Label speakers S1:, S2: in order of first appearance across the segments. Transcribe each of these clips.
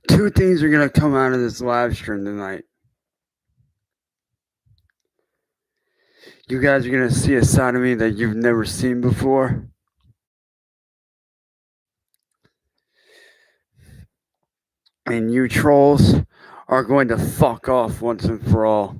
S1: Two things are going to come out of this live stream tonight. You guys are going to see a side of me that you've never seen before. And you trolls are going to fuck off once and for all.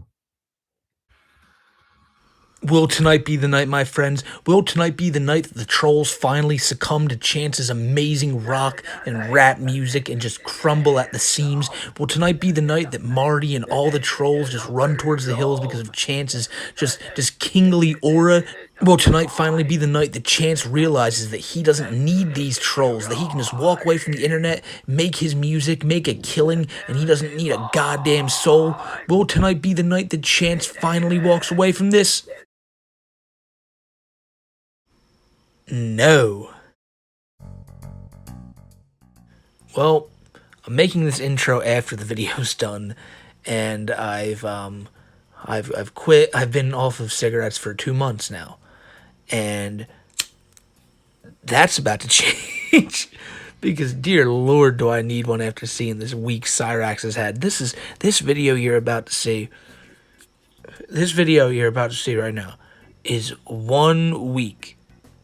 S2: Will tonight be the night, my friends? Will tonight be the night that the trolls finally succumb to Chance's amazing rock and rap music and just crumble at the seams? Will tonight be the night that Marty and all the trolls just run towards the hills because of Chance's just kingly aura? Will tonight finally be the night that Chance realizes that he doesn't need these trolls, that he can just walk away from the internet, make his music, make a killing, and he doesn't need a goddamn soul? Will tonight be the night that Chance finally walks away from this? No. Well, I'm making this intro after the video's done, and I've quit. I've been off of cigarettes for 2 months now, and that's about to change. Because dear Lord, do I need one after seeing this week Cyrax has had. This video you're about to see. This video you're about to see right now is 1 week.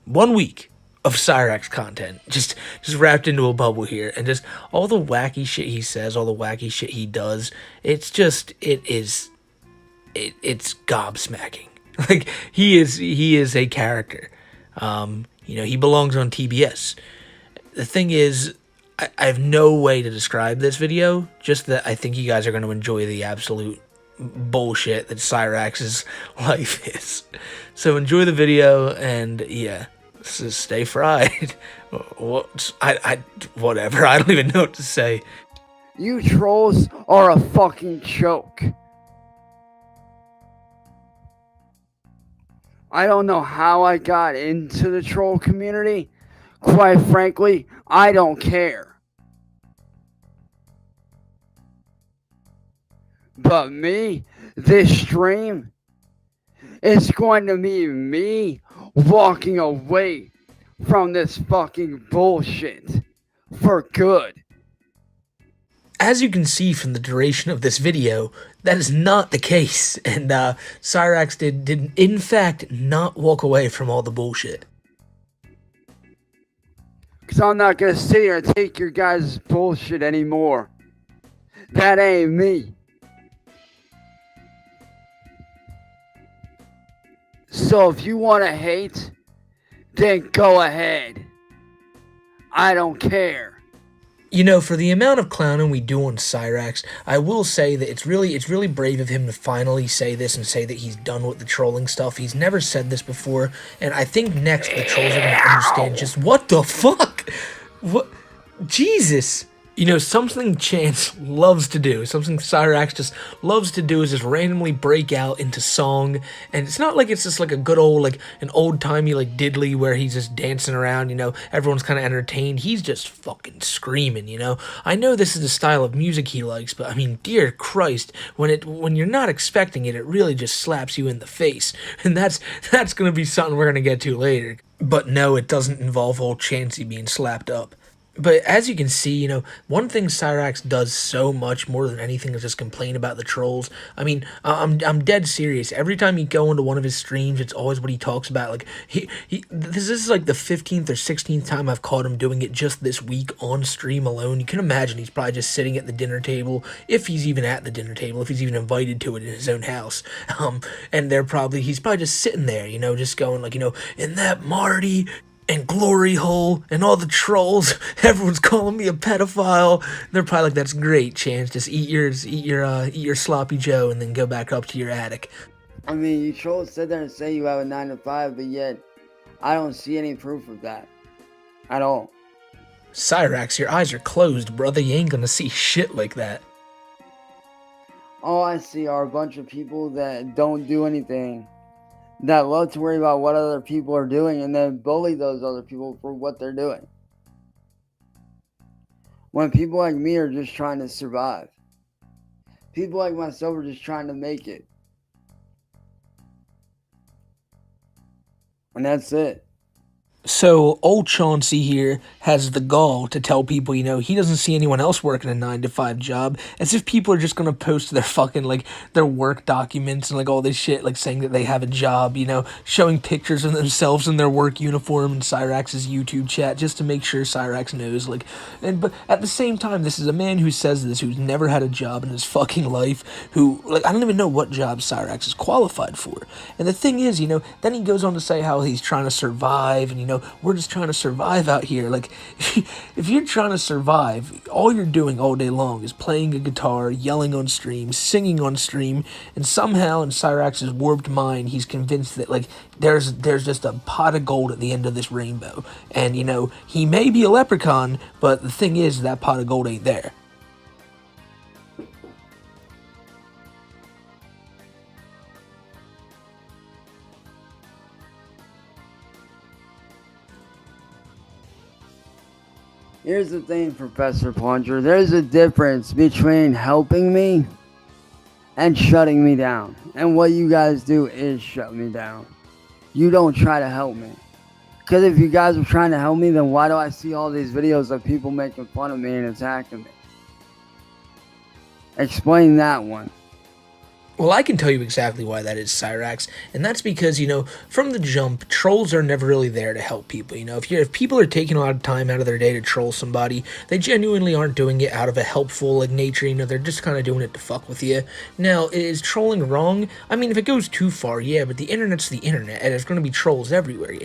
S2: 1 week of Cyrax content just wrapped into a bubble here, and just all the wacky shit he says, all the wacky shit he does. It's gobsmacking. Like he is a character. He belongs on TBS. The thing is, I have no way to describe this video, just that I think you guys are going to enjoy the absolute bullshit that Cyrax's life is. So enjoy the video, and yeah, stay fried. Whatever. I don't even know what to say.
S1: You trolls are a fucking joke. I don't know how I got into the troll community. Quite frankly, I don't care. But me, this stream, is going to be me walking away from this fucking bullshit for good.
S2: As you can see from the duration of this video, that is not the case, and Cyrax did in fact not walk away from all the bullshit.
S1: Because I'm not going to sit here and take your guys' bullshit anymore. That ain't me. So if you want to hate, then go ahead. I don't care.
S2: You know, for the amount of clowning we do on Cyrax, I will say that it's really brave of him to finally say this and say that he's done with the trolling stuff. He's never said this before, and I think next the trolls are going to understand just what the fuck? What? Jesus! You know, something Chance loves to do, something Cyrax just loves to do, is just randomly break out into song. And it's not like it's just like a good old, like an old-timey like diddly where he's just dancing around, you know, everyone's kind of entertained. He's just fucking screaming, you know. I know this is the style of music he likes, but I mean, dear Christ, when you're not expecting it, it really just slaps you in the face. And that's gonna be something we're gonna get to later. But no, it doesn't involve old Chancey being slapped up. But as you can see, you know, one thing Cyrax does so much more than anything is just complain about the trolls. I mean, I'm dead serious. Every time you go into one of his streams, it's always what he talks about. Like this is like the 15th or 16th time I've caught him doing it just this week on stream alone. You can imagine he's probably just sitting at the dinner table, if he's even at the dinner table, if he's even invited to it in his own house. And he's probably just sitting there, you know, just going like, you know, in that Marty and Glory Hole and all the trolls, everyone's calling me a pedophile. They're probably like, "That's great, Chance. Just eat your sloppy Joe and then go back up to your attic."
S1: I mean, you trolls sit there and say you have a 9 to 5, but yet I don't see any proof of that at all.
S2: Cyrax, your eyes are closed, brother. You ain't gonna see shit like that.
S1: All I see are a bunch of people that don't do anything, that love to worry about what other people are doing and then bully those other people for what they're doing. When people like me are just trying to survive. People like myself are just trying to make it. And that's it.
S2: So old Chauncey here has the gall to tell people, he doesn't see anyone else working a 9 to 5 job, as if people are just gonna post their fucking like their work documents and like all this shit, like saying that they have a job, showing pictures of themselves in their work uniform in Cyrax's YouTube chat just to make sure Cyrax knows. But at the same time, this is a man who says this, who's never had a job in his fucking life, who like I don't even know what job Cyrax is qualified for. And the thing is, then he goes on to say how he's trying to survive, and we're just trying to survive out here. Like, if you're trying to survive, all you're doing all day long is playing a guitar, yelling on stream, singing on stream, and somehow in Cyrax's warped mind, he's convinced that like there's just a pot of gold at the end of this rainbow. And he may be a leprechaun, but the thing is that pot of gold ain't there.
S1: Here's the thing, Professor Plunger. There's a difference between helping me and shutting me down. And what you guys do is shut me down. You don't try to help me. Because if you guys are trying to help me, then why do I see all these videos of people making fun of me and attacking me? Explain that one.
S2: Well, I can tell you exactly why that is, Cyrax, and that's because, from the jump, trolls are never really there to help people. If people are taking a lot of time out of their day to troll somebody, they genuinely aren't doing it out of a helpful nature. They're just kind of doing it to fuck with you. Now, is trolling wrong? I mean, if it goes too far, yeah, but the internet's the internet, and there's going to be trolls everywhere.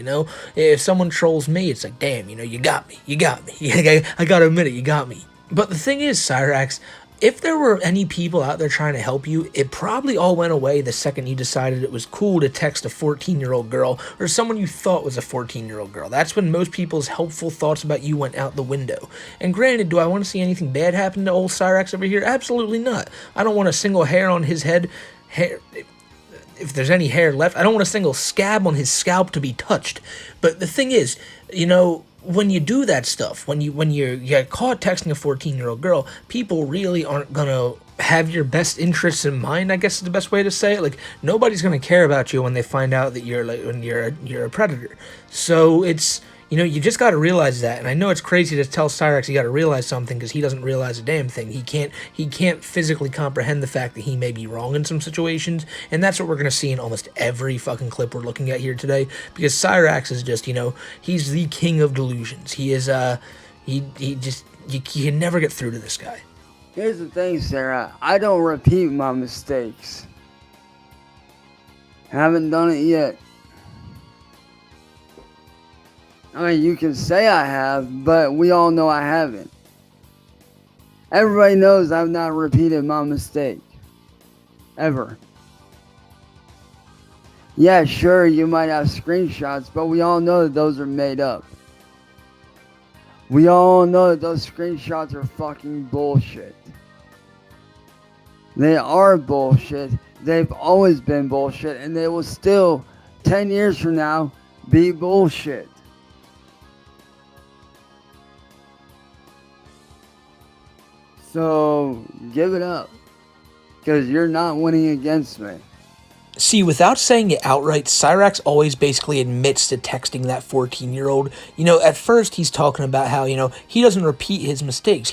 S2: If someone trolls me, it's like, damn, you got me, I gotta admit it, you got me. But the thing is, Cyrax, if there were any people out there trying to help you, it probably all went away the second you decided it was cool to text a 14-year-old girl or someone you thought was a 14-year-old girl. That's when most people's helpful thoughts about you went out the window. And granted, do I want to see anything bad happen to old Cyrax over here? Absolutely not. I don't want a single hair on his head. If there's any hair left, I don't want a single scab on his scalp to be touched. But the thing is, when you do that stuff, when you get caught texting a 14-year-old girl, people really aren't gonna have your best interests in mind, I guess is the best way to say it. Like, nobody's gonna care about you when they find out that you're a predator. So it's, you just got to realize that. And I know it's crazy to tell Cyrax you got to realize something, because he doesn't realize a damn thing. He can't physically comprehend the fact that he may be wrong in some situations, and that's what we're gonna see in almost every fucking clip we're looking at here today. Because Cyrax is just, he's the king of delusions. He is you can never get through to this guy.
S1: Here's the thing, Sarah. I don't repeat my mistakes. Haven't done it yet. I mean, you can say I have, but we all know I haven't. Everybody knows I've not repeated my mistake. Ever. Yeah, sure, you might have screenshots, but we all know that those are made up. We all know that those screenshots are fucking bullshit. They are bullshit. They've always been bullshit, and they will still, 10 years from now, be bullshit. So, give it up. Because you're not winning against me.
S2: See, without saying it outright, Cyrax always basically admits to texting that 14-year-old. At first he's talking about how, he doesn't repeat his mistakes.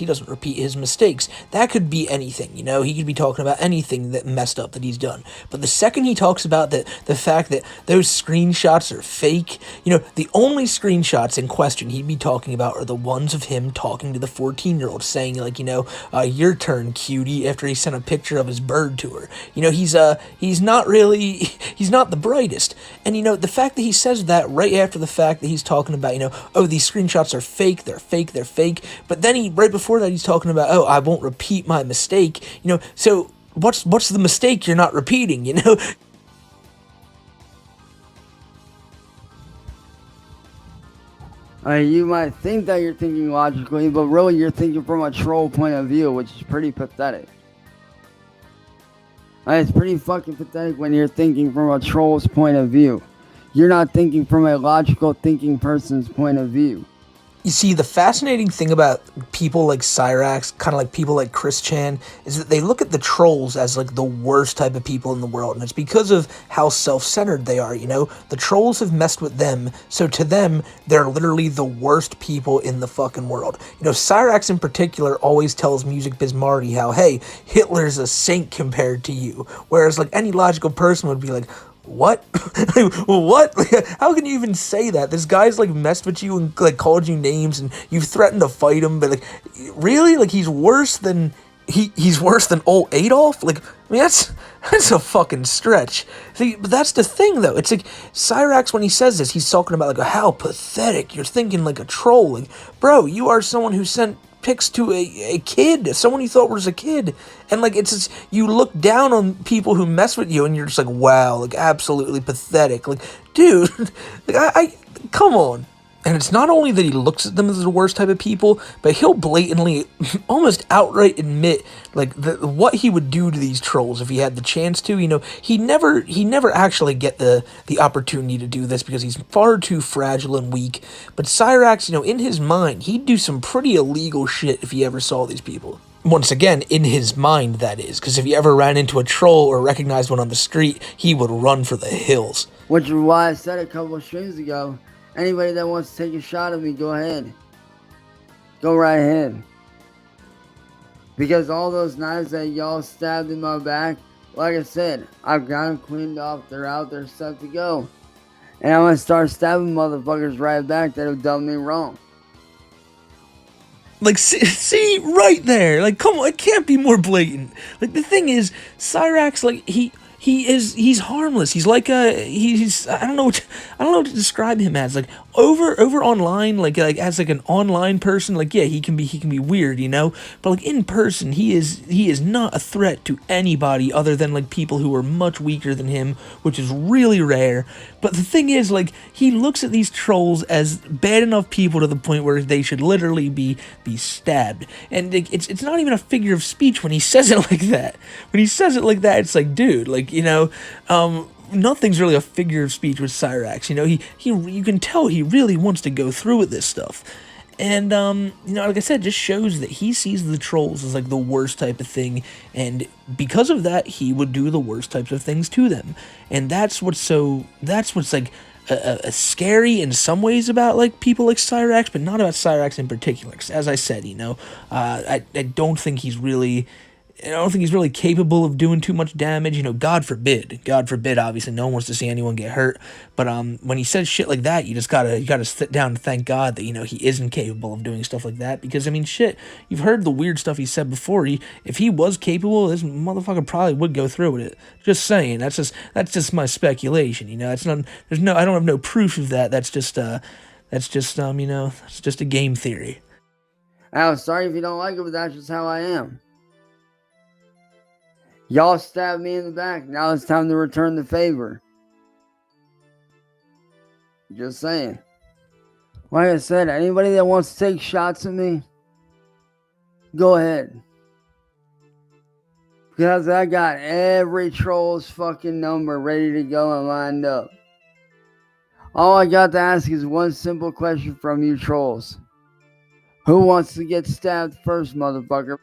S2: That could be anything, he could be talking about anything that messed up that he's done. But the second he talks about the fact that those screenshots are fake, the only screenshots in question he'd be talking about are the ones of him talking to the 14-year-old, saying like, your turn, cutie, after he sent a picture of his bird to her. He's not really, he's not the brightest. And the fact that he says that right after the fact that he's talking about, oh, these screenshots are fake, they're fake. But then right before that, he's talking about, oh, I won't repeat my mistake. So what's the mistake you're not repeating,
S1: You might think that you're thinking logically, but really you're thinking from a troll point of view, which is pretty pathetic. It's pretty fucking pathetic when you're thinking from a troll's point of view. You're not thinking from a logical thinking person's point of view.
S2: You see, the fascinating thing about people like Cyrax, kind of like people like Chris Chan, is that they look at the trolls as like the worst type of people in the world, and it's because of how self-centered they are, you know? The trolls have messed with them, so to them, they're literally the worst people in the fucking world. You know, Cyrax in particular always tells Music Biz Marty how, hey, Hitler's a saint compared to you, whereas like any logical person would be like, what? What? How can you even say that? This guy's like messed with you and like called you names and you've threatened to fight him, but like, really? Like he's worse than he's worse than old Adolf? Like, I mean, that's a fucking stretch. See, but that's the thing though. It's like Cyrax, when he says this, he's talking about like how pathetic. You're thinking like a troll. Like, bro, you are someone who sent pics to a kid, someone you thought was a kid, and like it's just, you look down on people who mess with you and you're just like, wow, like absolutely pathetic. Like, dude, like I come on. And it's not only that he looks at them as the worst type of people, but he'll blatantly, almost outright admit, like, what he would do to these trolls if he had the chance to. You know, he never actually get the opportunity to do this because he's far too fragile and weak. But Cyrax, you know, in his mind, he'd do some pretty illegal shit if he ever saw these people. Once again, in his mind, that is. Because if he ever ran into a troll or recognized one on the street, he would run for the hills.
S1: Which is why I said a couple of streams ago, anybody that wants to take a shot at me, go ahead. Go right ahead. Because all those knives that y'all stabbed in my back, like I said, I've got them cleaned off. They're out there, set to go. And I'm going to start stabbing motherfuckers right back that have done me wrong.
S2: Like, see, right there. Like, come on, it can't be more blatant. Like, the thing is, Cyrax, like, he's harmless. He's like he's I don't know what to describe him as. Like over online, like as like an online person, like yeah, he can be weird, you know. But like in person, he is not a threat to anybody other than like people who are much weaker than him, which is really rare. But the thing is, like, he looks at these trolls as bad enough people to the point where they should literally be stabbed. And it's not even a figure of speech when he says it like that. When he says it like that, it's like, dude, like, you know, nothing's really a figure of speech with Cyrax. You know, you can tell he really wants to go through with this stuff. And, you know, like I said, just shows that he sees the trolls as, like, the worst type of thing, and because of that, he would do the worst types of things to them. And that's what's, like, scary in some ways about, like, people like Cyrax, but not about Cyrax in particular. 'Cause as I said, you know, I don't think he's really... I don't think he's really capable of doing too much damage. You know, God forbid, obviously, no one wants to see anyone get hurt. But when he says shit like that, you gotta sit down and thank God that, you know, he isn't capable of doing stuff like that. Because, I mean, shit, you've heard the weird stuff he said before. If he was capable, this motherfucker probably would go through with it. Just saying. That's just my speculation. You know, I don't have no proof of that. That's just you know, that's just a game theory.
S1: I'm sorry if you don't like it, but that's just how I am. Y'all stabbed me in the back. Now it's time to return the favor. Just saying. Like I said, anybody that wants to take shots at me, go ahead. Because I got every troll's fucking number ready to go and lined up. All I got to ask is one simple question from you trolls. Who wants to get stabbed first, motherfucker?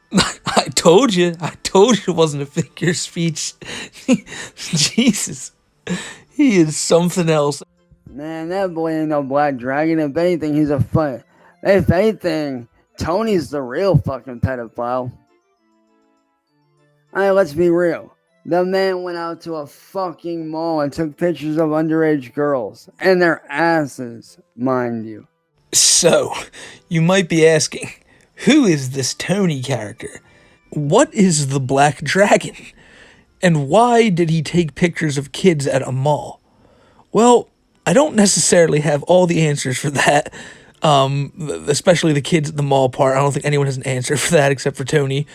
S2: I told you it wasn't a figure of speech. Jesus. He is something else.
S1: Man, that boy ain't no black dragon. If anything, he's a fun. If anything, Tony's the real fucking pedophile. Alright, let's be real. The man went out to a fucking mall and took pictures of underage girls. And their asses, mind you.
S2: So, you might be asking, who is this Tony character? What is the Black Dragon? And why did he take pictures of kids at a mall? Well, I don't necessarily have all the answers for that, especially the kids at the mall part. I don't think anyone has an answer for that except for Tony.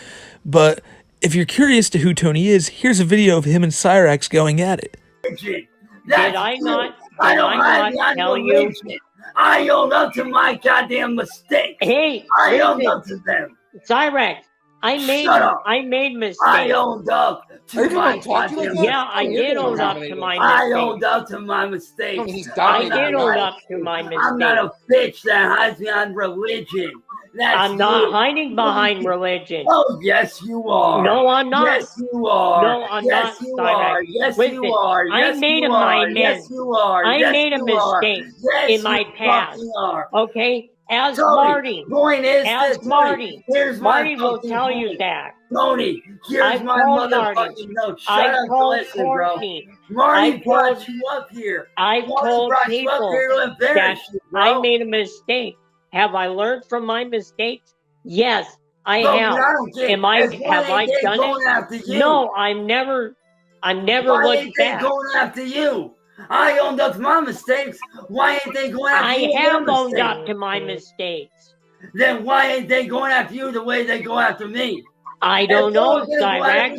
S2: But if you're curious to who Tony is, here's a video of him and Cyrax going at it.
S3: Did I not tell you?
S4: I own up to my goddamn mistake.
S3: Hey,
S4: I own up to them.
S3: Cyrax, I
S4: Shut up.
S3: made mistakes.
S4: I owned up
S5: Are you
S4: to
S5: gonna
S4: my
S5: talk to you like
S4: goddamn
S5: that?
S3: Yeah, I
S5: Tony, you're
S3: did
S5: gonna
S3: own up
S5: dominate
S3: to
S5: us.
S3: my
S4: I
S3: mistakes.
S4: owned up to my mistakes.
S5: Tony, he's
S3: I
S5: dominating
S3: did
S5: us.
S3: own up to my
S4: I'm not
S3: mistakes.
S4: a bitch that hides behind religion. That's
S3: I'm not
S4: you.
S3: hiding behind religion.
S4: Oh, yes, you are.
S3: No, I'm not.
S4: Yes, you are.
S3: No, I'm
S4: yes,
S3: not,
S4: you
S3: Cyrax.
S4: are. Yes,
S3: Listen,
S4: you are.
S3: I
S4: Yes,
S3: made
S4: you
S3: a
S4: are.
S3: my
S4: Yes, you are.
S3: I
S4: yes,
S3: made a
S4: you are.
S3: mistake
S4: Yes,
S3: in my
S4: you
S3: past.
S4: fucking are.
S3: Okay? Ask
S4: Tony,
S3: Marty.
S4: point is
S3: Ask
S4: this,
S3: Marty.
S4: Here's
S3: Marty
S4: my
S3: will
S4: fucking
S3: tell
S4: point.
S3: you that.
S4: Tony, here's
S3: I've
S4: my
S3: told
S4: motherfucking
S3: Marty.
S4: note. Shut
S3: I've
S4: up and
S3: told
S4: listen, bro.
S3: Courtney.
S4: Marty
S3: I've
S4: brought
S3: told-
S4: you up here.
S3: I've
S4: Marty
S3: told
S4: brought you up
S3: people
S4: here to embarrass
S3: that
S4: you, bro.
S3: I made a mistake. Have I learned from my mistakes? Yes, I
S4: Bro,
S3: have.
S4: but I don't get
S3: Have I
S4: they
S3: done
S4: going
S3: it?
S4: after you?
S3: No, I'm never
S4: Why
S3: looked
S4: ain't they
S3: back.
S4: going after you? I owned up to my mistakes. Why ain't they going after you?
S3: I have owned
S4: mistakes?
S3: up to my mistakes.
S4: Then why ain't they going after you the way they go after me?
S3: I don't know, Cyrax.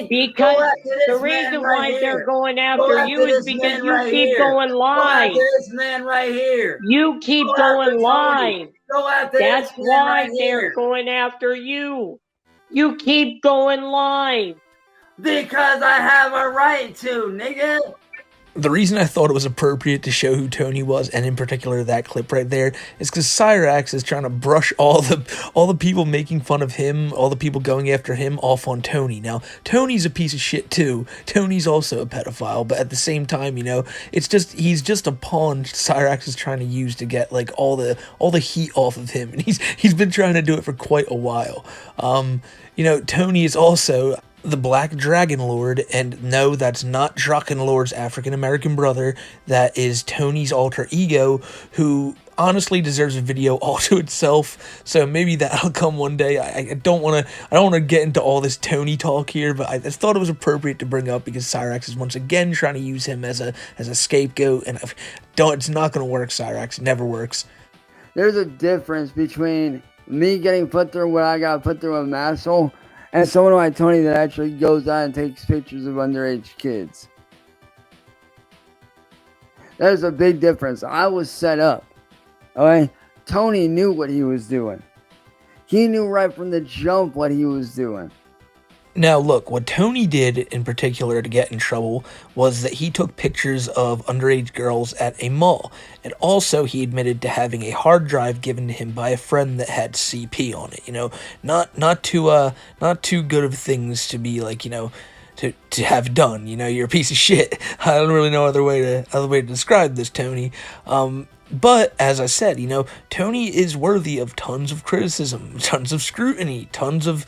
S3: Because the reason why they're going after you is because you keep going live.
S4: Go after this man right here.
S3: You keep
S4: Go
S3: going
S4: after
S3: live.
S4: Go after
S3: That's
S4: this man
S3: why
S4: right
S3: they're
S4: here.
S3: going after you. You keep going live.
S4: Because I have a right to, nigga.
S2: The reason I thought it was appropriate to show who Tony was, and in particular that clip right there, is because Cyrax is trying to brush all the people making fun of him, all the people going after him, off on Tony. Now, Tony's a piece of shit too. Tony's also a pedophile, but at the same time, you know, he's just a pawn Cyrax is trying to use to get like all the heat off of him, and he's been trying to do it for quite a while. You know, Tony is also the Black Dragon Lord, and no, that's not Draken Lord's African-American brother. That is Tony's alter ego, who honestly deserves a video all to itself, so maybe that'll come one day. I don't want to get into all this Tony talk here, but I just thought it was appropriate to bring up because Cyrax is once again trying to use him as a scapegoat, and it's not going to work, Cyrax. It never works.
S1: There's a difference between me getting put through what I got put through with Massel and someone like Tony that actually goes out and takes pictures of underage kids. There's a big difference. I was set up. Okay? Tony knew what he was doing. He knew right from the jump what he was doing.
S2: Now look, what Tony did in particular to get in trouble was that he took pictures of underage girls at a mall, and also he admitted to having a hard drive given to him by a friend that had CP on it. You know, not too good of things to be like, you know, to have done. You know, you're a piece of shit. I don't really know other way to describe this, Tony. But, as I said, you know, Tony is worthy of tons of criticism, tons of scrutiny, tons of,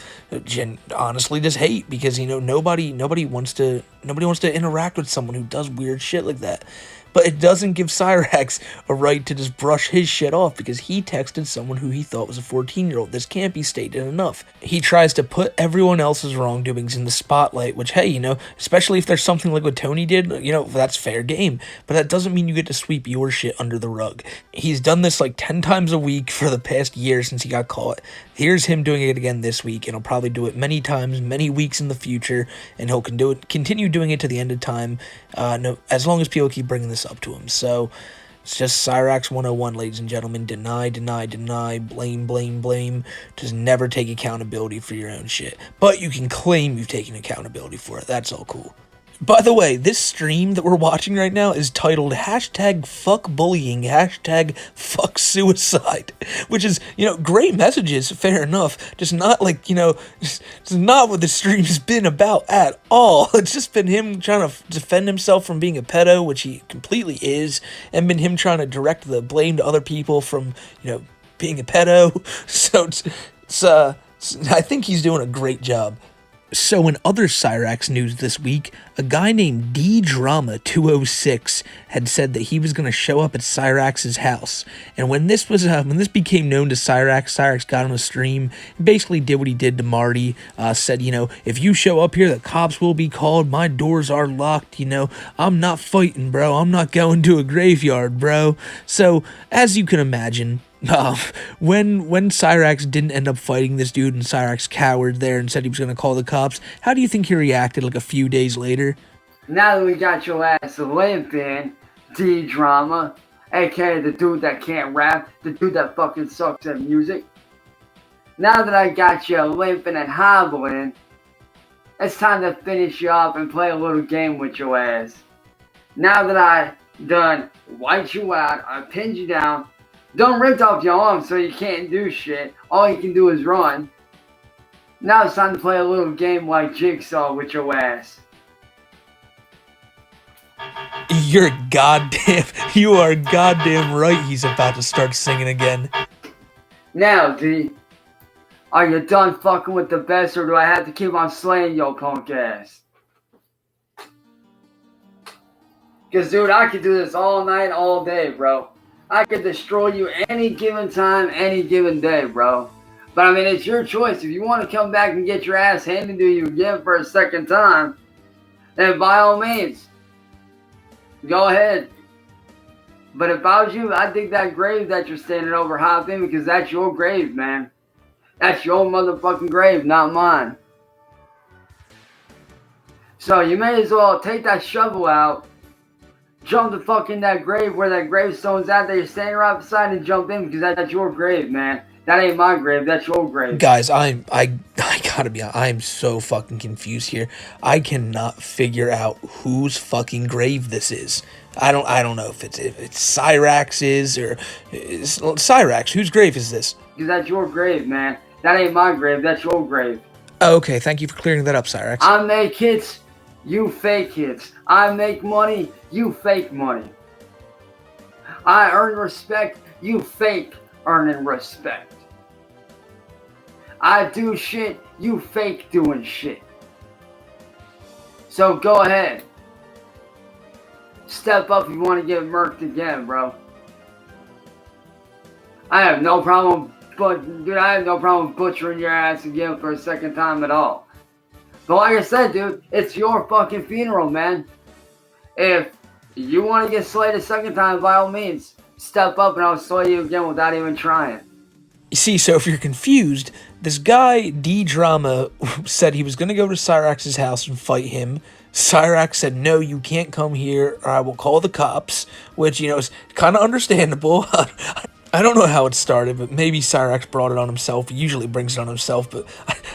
S2: honestly, just hate, because, you know, nobody wants to interact with someone who does weird shit like that. But it doesn't give Cyrax a right to just brush his shit off because he texted someone who he thought was a 14-year-old. This can't be stated enough. He tries to put everyone else's wrongdoings in the spotlight, which, hey, you know, especially if there's something like what Tony did, you know, that's fair game. But that doesn't mean you get to sweep your shit under the rug. He's done this like 10 times a week for the past year since he got caught. Here's him doing it again this week, and he'll probably do it many times, many weeks in the future, and he'll continue doing it to the end of time, as long as people keep bringing this up to him. So it's just Cyrax 101, ladies and gentlemen. Deny, blame. Just never take accountability for your own shit. But you can claim you've taken accountability for it. That's all cool. By the way, this stream that we're watching right now is titled #fuckbullying, #fucksuicide, which is, you know, great messages, fair enough, just not like, you know, just not what the stream's been about at all. It's just been him trying to defend himself from being a pedo, which he completely is, and been him trying to direct the blame to other people from, you know, being a pedo. So I think he's doing a great job. So in other Cyrax news this week, a guy named DDrama206 had said that he was going to show up at Cyrax's house. And when this became known to Cyrax got on a stream, basically did what he did to Marty, said, you know, if you show up here, the cops will be called, my doors are locked, you know, I'm not fighting, bro, I'm not going to a graveyard, bro. So, as you can imagine, when Cyrax didn't end up fighting this dude and Cyrax cowered there and said he was going to call the cops, how do you think he reacted like a few days later?
S1: Now that we got your ass limping, D-Drama, aka the dude that can't rap, the dude that fucking sucks at music. Now that I got you limping and hobbling, it's time to finish you off and play a little game with your ass. Now that I done wiped you out, I pinned you down, done ripped off your arm so you can't do shit, all you can do is run. Now it's time to play a little game like Jigsaw with your ass.
S2: You are goddamn right he's about to start singing again.
S1: Now, D, are you done fucking with the best, or do I have to keep on slaying your punk ass? Cause dude, I could do this all night, all day, bro. I could destroy you any given time, any given day, bro. But I mean, it's your choice. If you want to come back and get your ass handed to you again for a second time, then by all means, go ahead. But if I was you, I'd dig that grave that you're standing over hopping, because that's your grave, man. That's your motherfucking grave, not mine. So you may as well take that shovel out, jump the fuck in that grave where that gravestone's at that you're standing right beside, and jump in, because that's your grave, man. That ain't my grave, that's your grave.
S2: Guys, I gotta be honest, I'm so fucking confused here. I cannot figure out whose fucking grave this is. I don't know if it's Cyrax's or Cyrax. Whose grave is this?
S1: Because that's your grave, man. That ain't my grave, that's your grave.
S2: Okay, thank you for clearing that up, Cyrax.
S1: I make hits, you fake hits. I make money, you fake money. I earn respect, you fake earning respect. I do shit, you fake doing shit. So go ahead. Step up if you want to get murked again, bro. I have no problem, I have no problem butchering your ass again for a second time at all. But like I said, dude, it's your fucking funeral, man. If you want to get slayed a second time, by all means, step up and I'll slay you again without even trying.
S2: You see, so if you're confused, this guy, D-Drama, said he was going to go to Cyrax's house and fight him. Cyrax said, no, you can't come here or I will call the cops, which, you know, is kind of understandable. I don't know how it started, but maybe Cyrax brought it on himself. He usually brings it on himself, but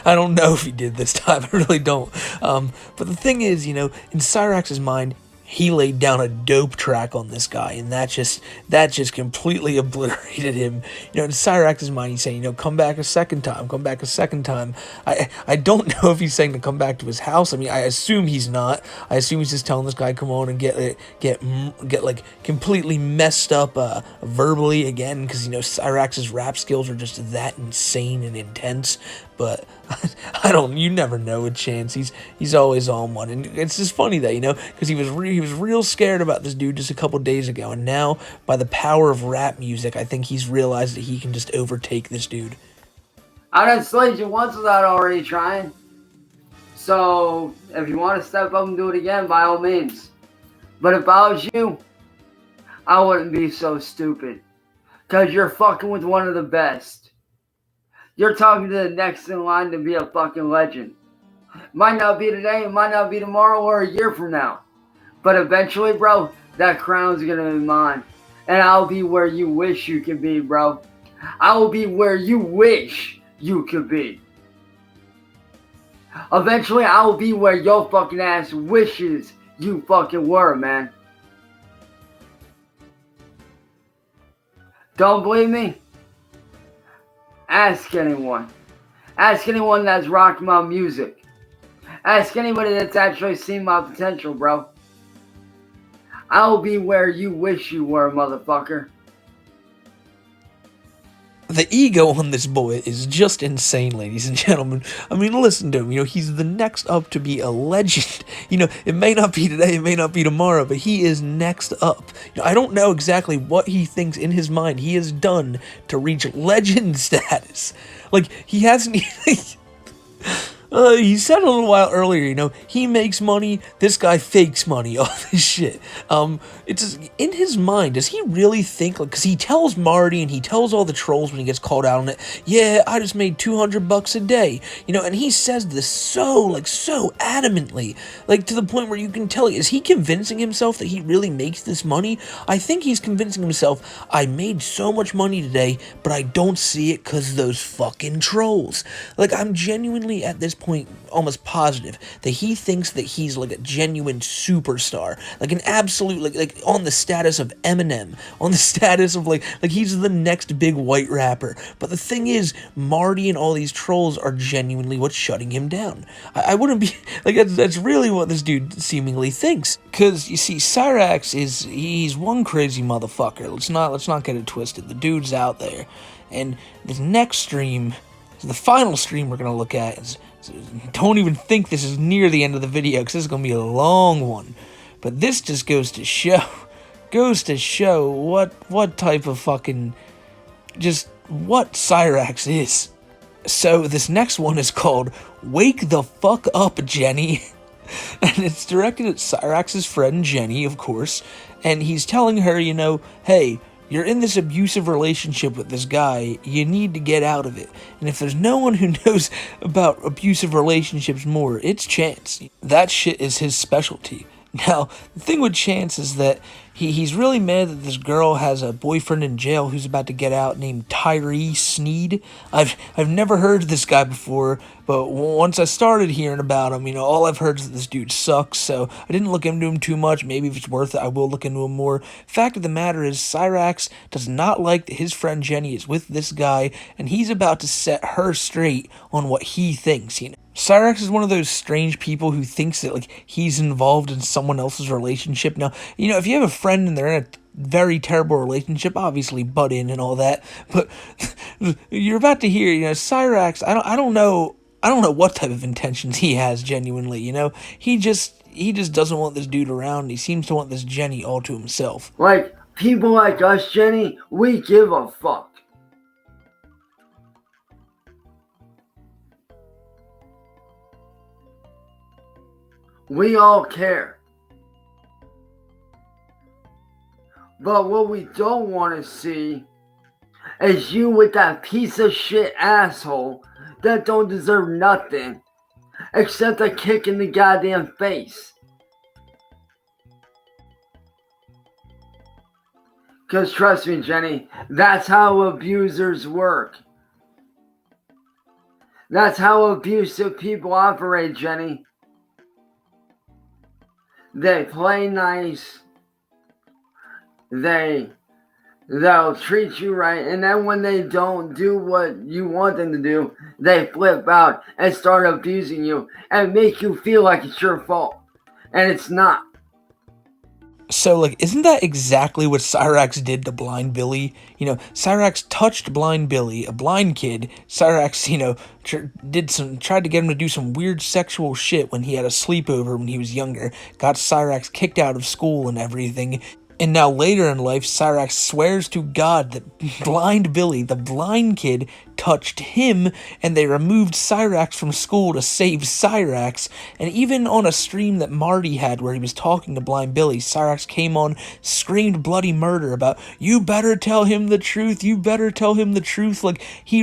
S2: I don't know if he did this time. I really don't. But the thing is, you know, in Cyrax's mind, he laid down a dope track on this guy, and that just completely obliterated him. You know, in Cyrax's mind, he's saying, you know, come back a second time, come back a second time. I don't know if he's saying to come back to his house. I mean, I assume he's not. I assume he's just telling this guy, come on and get like completely messed up verbally again, because, you know, Cyrax's rap skills are just that insane and intense. But you never know with Chance. He's always on one, and it's just funny that, you know, because he was real scared about this dude just a couple days ago, and now by the power of rap music, I think he's realized that he can just overtake this dude.
S1: I done slayed you once without already trying. So if you want to step up and do it again, by all means. But if I was you, I wouldn't be so stupid, because you're fucking with one of the best. You're talking to the next in line to be a fucking legend. Might not be today, it might not be tomorrow or a year from now. But eventually, bro, that crown's gonna be mine. And I'll be where you wish you could be, bro. I will be where you wish you could be. Eventually, I will be where your fucking ass wishes you fucking were, man. Don't believe me? Ask anyone. Ask anyone that's rocked my music. Ask anybody that's actually seen my potential, bro. I'll be where you wish you were, motherfucker.
S2: The ego on this boy is just insane, ladies and gentlemen. I mean, listen to him. You know, he's the next up to be a legend. You know, it may not be today, it may not be tomorrow, but he is next up. You know, I don't know exactly what he thinks in his mind he has done to reach legend status. Like, he hasn't even... He said a little while earlier, you know, he makes money, this guy fakes money, all this shit. It's in his mind, does he really think, like, because he tells Marty and he tells all the trolls when he gets called out on it, yeah, I just made $200 a day, you know, and he says this so adamantly, like, to the point where you can tell, is he convincing himself that he really makes this money? I think he's convincing himself, I made so much money today, but I don't see it because of those fucking trolls. Like, I'm genuinely at this point almost positive that he thinks that he's like a genuine superstar, like an absolute, like on the status of Eminem, on the status of like he's the next big white rapper. But the thing is, Marty and all these trolls are genuinely what's shutting him down. I wouldn't be like, that's really what this dude seemingly thinks. Cause you see, Cyrax he's one crazy motherfucker. Let's not get it twisted. The dude's out there, and this next stream, the final stream we're going to look at is, don't even think this is near the end of the video, because this is going to be a long one. But this just goes to show what type of fucking, just what Cyrax is. So this next one is called Wake the Fuck Up, Jenny. And it's directed at Cyrax's friend Jenny, of course. And he's telling her, you know, hey, you're in this abusive relationship with this guy, you need to get out of it. And if there's no one who knows about abusive relationships more, it's Chance. That shit is his specialty. Now, the thing with Chance is that he's really mad that this girl has a boyfriend in jail who's about to get out named Tyree Sneed. I've never heard of this guy before, but once I started hearing about him, you know, all I've heard is that this dude sucks, so I didn't look into him too much. Maybe if it's worth it, I will look into him more. Fact of the matter is, Cyrax does not like that his friend Jenny is with this guy, and he's about to set her straight on what he thinks, you know. Cyrax is one of those strange people who thinks that, like, he's involved in someone else's relationship. Now, you know, if you have a friend and they're in a very terrible relationship, obviously butt in and all that, but you're about to hear, you know, Cyrax, I don't know what type of intentions he has genuinely, you know. He just doesn't want this dude around. He seems to want this Jenny all to himself.
S4: Like, people like us, Jenny, we give a fuck. We all care. But what we don't want to see is you with that piece of shit asshole that don't deserve nothing except a kick in the goddamn face. Because trust me, Jenny, that's how abusers work. That's how abusive people operate, Jenny. They play nice. They'll treat you right. And then when they don't do what you want them to do, they flip out and start abusing you and make you feel like it's your fault. And it's not.
S2: So, like, isn't that exactly what Cyrax did to Blind Billy? You know, Cyrax touched Blind Billy, a blind kid. Cyrax, you know, tried to get him to do some weird sexual shit when he had a sleepover when he was younger. Got Cyrax kicked out of school and everything. And now later in life, Cyrax swears to God that Blind Billy, the blind kid, touched him, and they removed Cyrax from school to save Cyrax. And even on a stream that Marty had where he was talking to Blind Billy, Cyrax came on, screamed bloody murder about, you better tell him the truth, you better tell him the truth. Like, I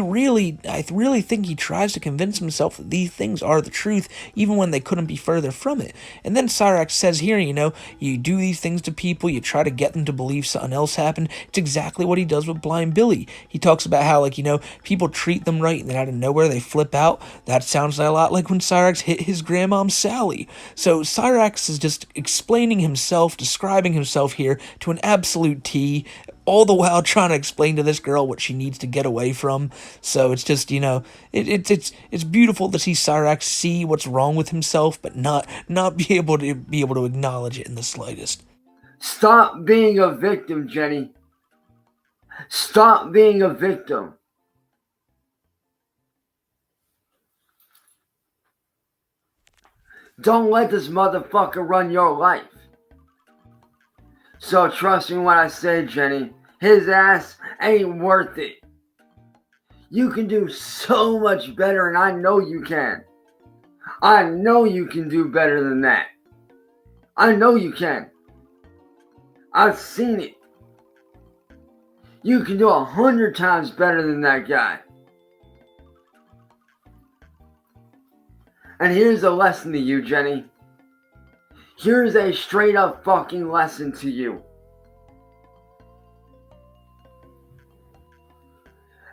S2: really think he tries to convince himself that these things are the truth, even when they couldn't be further from it. And then Cyrax says here, you know, you do these things to people, you try to get them to believe something else happened. It's exactly what he does with Blind Billy. He talks about how, like, you know, people treat them right and then out of nowhere they flip out. That sounds a lot like when Cyrax hit his grandmom Sally. So Cyrax is just explaining himself, describing himself here to an absolute T, all the while trying to explain to this girl what she needs to get away from. So it's just, you know, it's beautiful to see Cyrax see what's wrong with himself, but not be able to acknowledge it in the slightest.
S4: Stop being a victim, Jenny. Stop being a victim. Don't let this motherfucker run your life. So trust me when I say, Jenny, his ass ain't worth it. You can do so much better, and I know you can. I know you can do better than that. I know you can. I've seen it. You can do 100 times better than that guy. And here's a lesson to you, Jenny. Here's a straight up fucking lesson to you.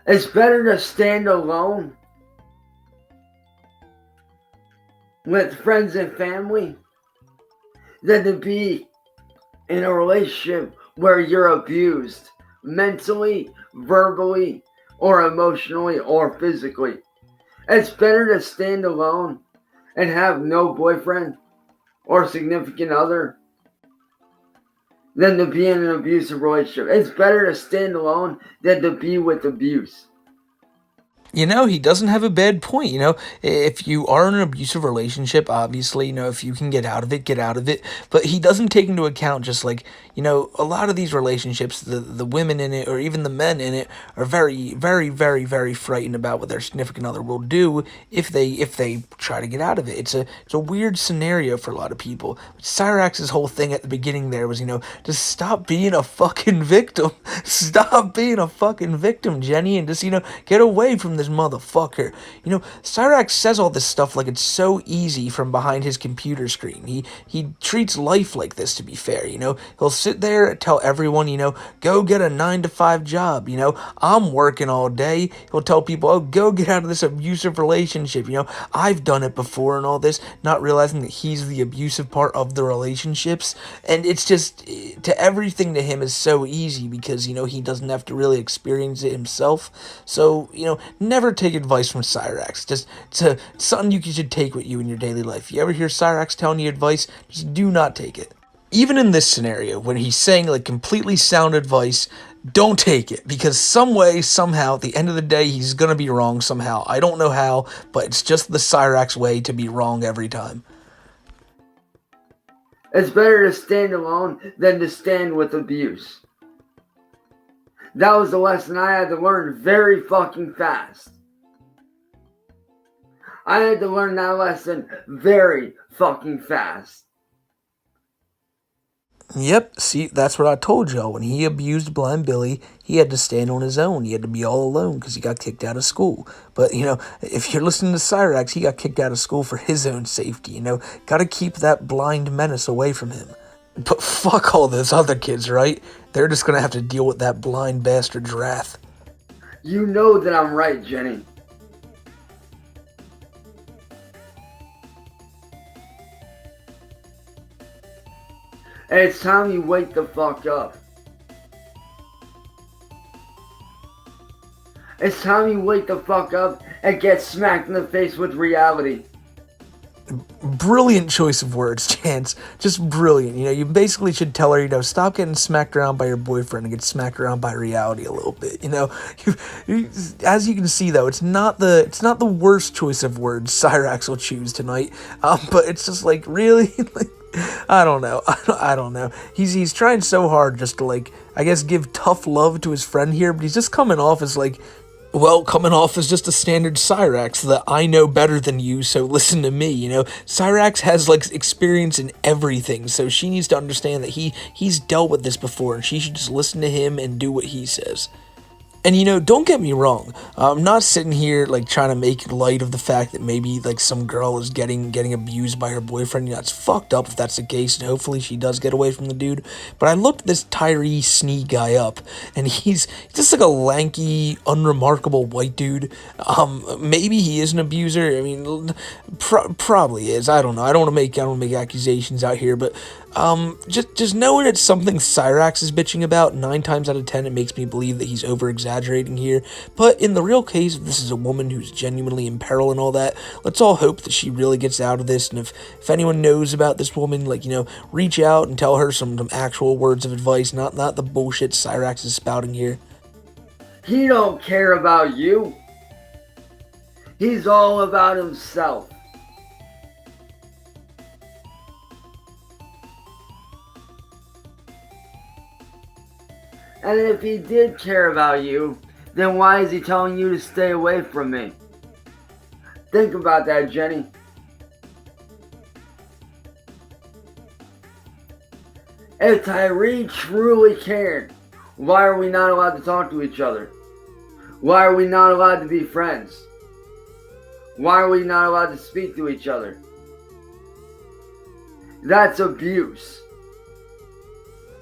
S4: It's better to stand alone with friends and family than to be in a relationship where you're abused mentally, verbally, or emotionally, or physically. It's better to stand alone and have no boyfriend or significant other than to be in an abusive relationship. It's better to stand alone than to be with abuse.
S2: You know, he doesn't have a bad point. You know, if you are in an abusive relationship, obviously, you know, if you can get out of it, get out of it. But he doesn't take into account just like, you know, a lot of these relationships, the women in it or even the men in it are very, very, very, very frightened about what their significant other will do if they try to get out of it. It's a weird scenario for a lot of people. Cyrax's whole thing at the beginning there was, you know, just stop being a fucking victim. Stop being a fucking victim, Jenny, and just, you know, get away from this motherfucker. You know, Cyrax says all this stuff like it's so easy from behind his computer screen. He treats life like this, to be fair, you know. He'll sit there and tell everyone, you know, go get a 9-to-5 job, you know. I'm working all day. He'll tell people, oh, go get out of this abusive relationship, you know. I've done it before and all this, not realizing that he's the abusive part of the relationships. And it's just, to everything to him is so easy because, you know, he doesn't have to really experience it himself. So, you know, never take advice from Cyrax. Just it's something you should take with you in your daily life. You ever hear Cyrax telling you advice, just do not take it. Even in this scenario, when he's saying like completely sound advice, don't take it, because some way, somehow, at the end of the day, he's gonna be wrong somehow. I don't know how, but it's just the Cyrax way to be wrong every time.
S4: It's better to stand alone than to stand with abuse. That was the lesson I had to learn very fucking fast. I had to learn that lesson very fucking fast.
S2: Yep, see, that's what I told y'all. When he abused Blind Billy, he had to stand on his own. He had to be all alone because he got kicked out of school. But, you know, if you're listening to Cyrax, he got kicked out of school for his own safety, you know. Gotta keep that blind menace away from him. But fuck all those other kids, right? They're just gonna have to deal with that blind bastard's wrath.
S4: You know that I'm right, Jenny. And it's time you wake the fuck up. It's time you wake the fuck up and get smacked in the face with reality.
S2: Brilliant choice of words, Chance. Just brilliant. You know, you basically should tell her, you know, stop getting smacked around by your boyfriend and get smacked around by reality a little bit. You know, as you can see though, it's not the worst choice of words Cyrax will choose tonight. But it's just like, really, like, I don't know. I don't know. He's trying so hard just to, like, I guess give tough love to his friend here, but he's just coming off as like, well, coming off as just a standard Cyrax that I know better than you, so listen to me, you know. Cyrax has, like, experience in everything, so she needs to understand that he's dealt with this before, and she should just listen to him and do what he says. And, you know, don't get me wrong, I'm not sitting here, like, trying to make light of the fact that maybe, like, some girl is getting abused by her boyfriend. You know, it's fucked up if that's the case, and hopefully she does get away from the dude. But I looked this Tyree Snee guy up, and he's just, like, a lanky, unremarkable white dude. Maybe he is an abuser. I mean, probably is. I don't know. I don't want to make accusations out here, but just knowing it's something Cyrax is bitching about, 9 times out of 10 it makes me believe that he's over-exaggerating here. But in the real case, if this is a woman who's genuinely in peril and all that, let's all hope that she really gets out of this. And if anyone knows about this woman, like, you know, reach out and tell her some actual words of advice, not the bullshit Cyrax is spouting here.
S4: He don't care about you. He's all about himself. And if he did care about you, then why is he telling you to stay away from me? Think about that, Jenny. If Tyree truly cared, why are we not allowed to talk to each other? Why are we not allowed to be friends? Why are we not allowed to speak to each other? That's abuse.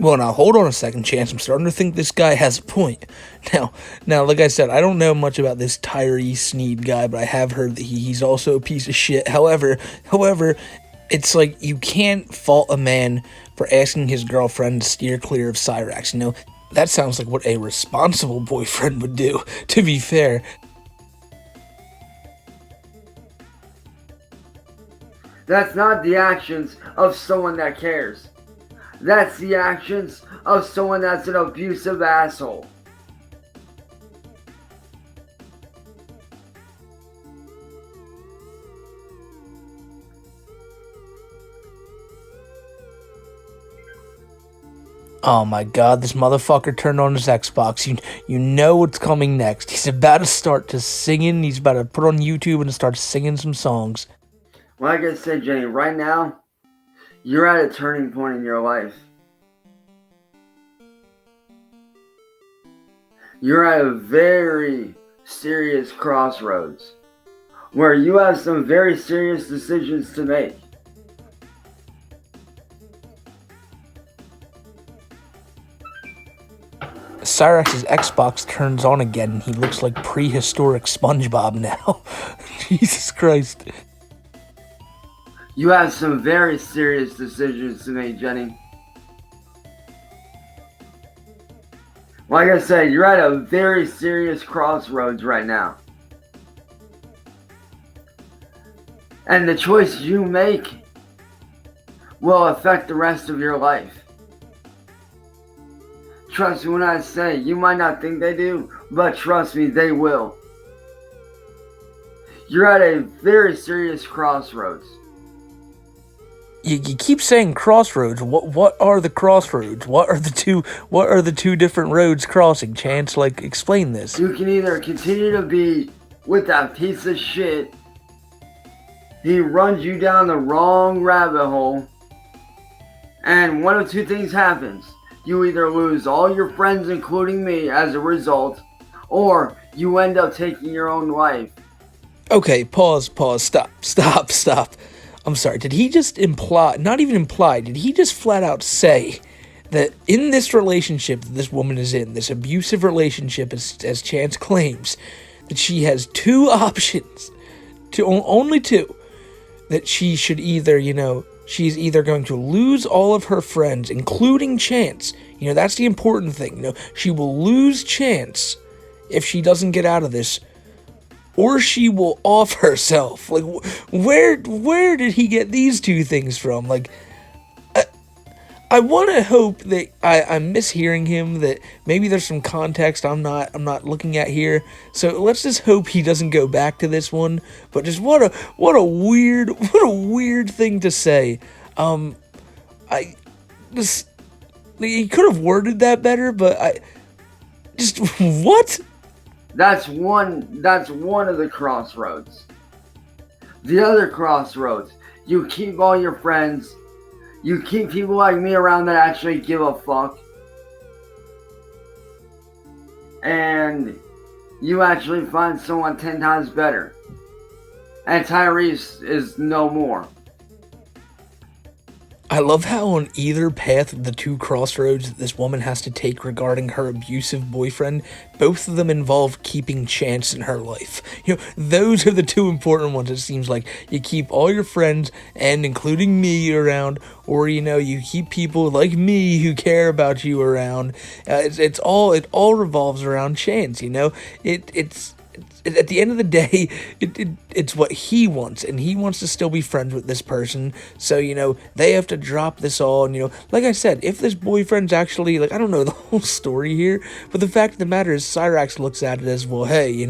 S2: Well, now hold on a second, Chance. I'm starting to think this guy has a point. Now, like I said, I don't know much about this Tyree Sneed guy, but I have heard that he's also a piece of shit. However, it's like you can't fault a man for asking his girlfriend to steer clear of Cyrax. You know, that sounds like what a responsible boyfriend would do, to be fair.
S4: That's not the actions of someone that cares. That's the actions of someone that's an abusive asshole.
S2: Oh my god, this motherfucker turned on his Xbox. You know what's coming next. He's about to start to singing. He's about to put on YouTube and start singing some songs.
S4: Like I said, Jenny, right now, you're at a turning point in your life. You're at a very serious crossroads where you have some very serious decisions to make.
S2: Cyrax's Xbox turns on again and he looks like prehistoric SpongeBob now. Jesus Christ.
S4: You have some very serious decisions to make, Jenny. Like I said, you're at a very serious crossroads right now. And the choice you make will affect the rest of your life. Trust me when I say, you might not think they do, but trust me, they will. You're at a very serious crossroads.
S2: You keep saying crossroads. What are the crossroads? What are the two different roads crossing? Chance, like, explain this.
S4: You can either continue to be with that piece of shit. He runs you down the wrong rabbit hole. And one of two things happens. You either lose all your friends, including me, as a result, or you end up taking your own life.
S2: Okay, pause, stop. I'm sorry, did he just not even imply, did he just flat out say that in this relationship that this woman is in, this abusive relationship, as Chance claims, that she has two options, only two, that she should either, she's either going to lose all of her friends, including Chance. That's the important thing. She will lose Chance if she doesn't get out of this, or she will off herself. Like, where did he get these two things from? Like, I want to hope that I'm mishearing him, that maybe there's some context I'm not looking at here. So let's just hope he doesn't go back to this one. But just what a weird thing to say. He could have worded that better, but what?
S4: That's one of the crossroads. The other crossroads, you keep all your friends. You keep people like me around that actually give a fuck. And you actually find someone 10 times better. And Tyrese is no more.
S2: I love how on either path of the two crossroads that this woman has to take regarding her abusive boyfriend, both of them involve keeping Chance in her life. Those are the two important ones. It seems like you keep all your friends, and including me, around, or you keep people like me who care about you around. It all revolves around Chance. It's at the end of the day, it's what he wants, and he wants to still be friends with this person. So, they have to drop this all. And, like I said, if this boyfriend's actually, like, I don't know the whole story here, but the fact of the matter is Cyrax looks at it as, well, hey,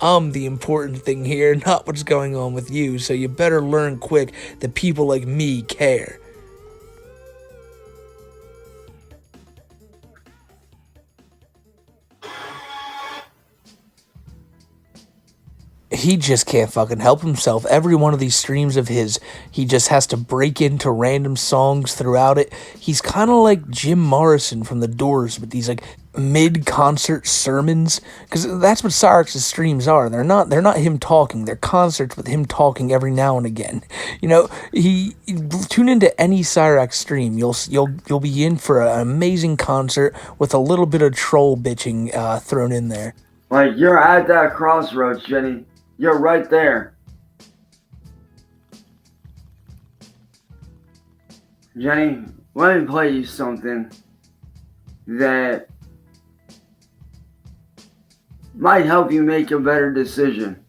S2: I'm the important thing here, not what's going on with you. So you better learn quick that people like me care. He just can't fucking help himself. Every one of these streams of his, he just has to break into random songs throughout it. He's kind of like Jim Morrison from The Doors with these like mid-concert sermons, because that's what Cyrax's streams are. They're not him talking. They're concerts with him talking every now and again. You know, he tune into any Cyrax stream, you'll be in for an amazing concert with a little bit of troll bitching thrown in there.
S4: Like, you're at that crossroads, Jenny. You're right there. Jenny, let me play you something that might help you make a better decision.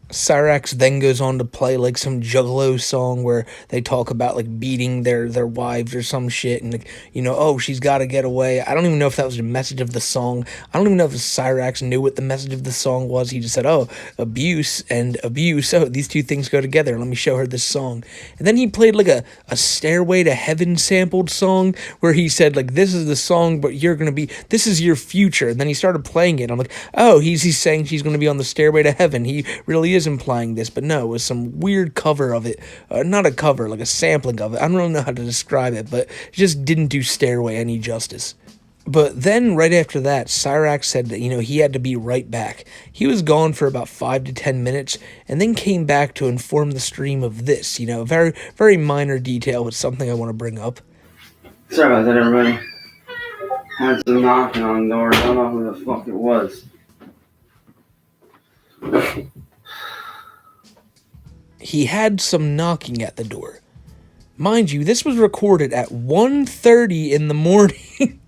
S2: Cyrax then goes on to play like some Juggalo song where they talk about like beating their wives or some shit, and like, you know, oh, she's got to get away. I don't even know if that was the message of the song. I don't even know if Cyrax knew what the message of the song was. He just said, oh, abuse and abuse. Oh, these two things go together. Let me show her this song. And then he played like a Stairway to Heaven sampled song where he said like, this is the song, but this is your future. And then he started playing it. I'm like, oh, he's saying she's going to be on the Stairway to Heaven. He really is implying this, but no, it was some weird cover of it. Not a cover, like a sampling of it. I don't really know how to describe it, but it just didn't do Stairway any justice. But then right after that, Cyrax said that, you know, he had to be right back. He was gone for about 5 to 10 minutes and then came back to inform the stream of this, you know, very, very minor detail, but something I want to bring up.
S4: Sorry about that, everybody. Had some knocking on the door. I don't know who the fuck it was.
S2: He had some knocking at the door. Mind you, this was recorded at 1:30 in the morning.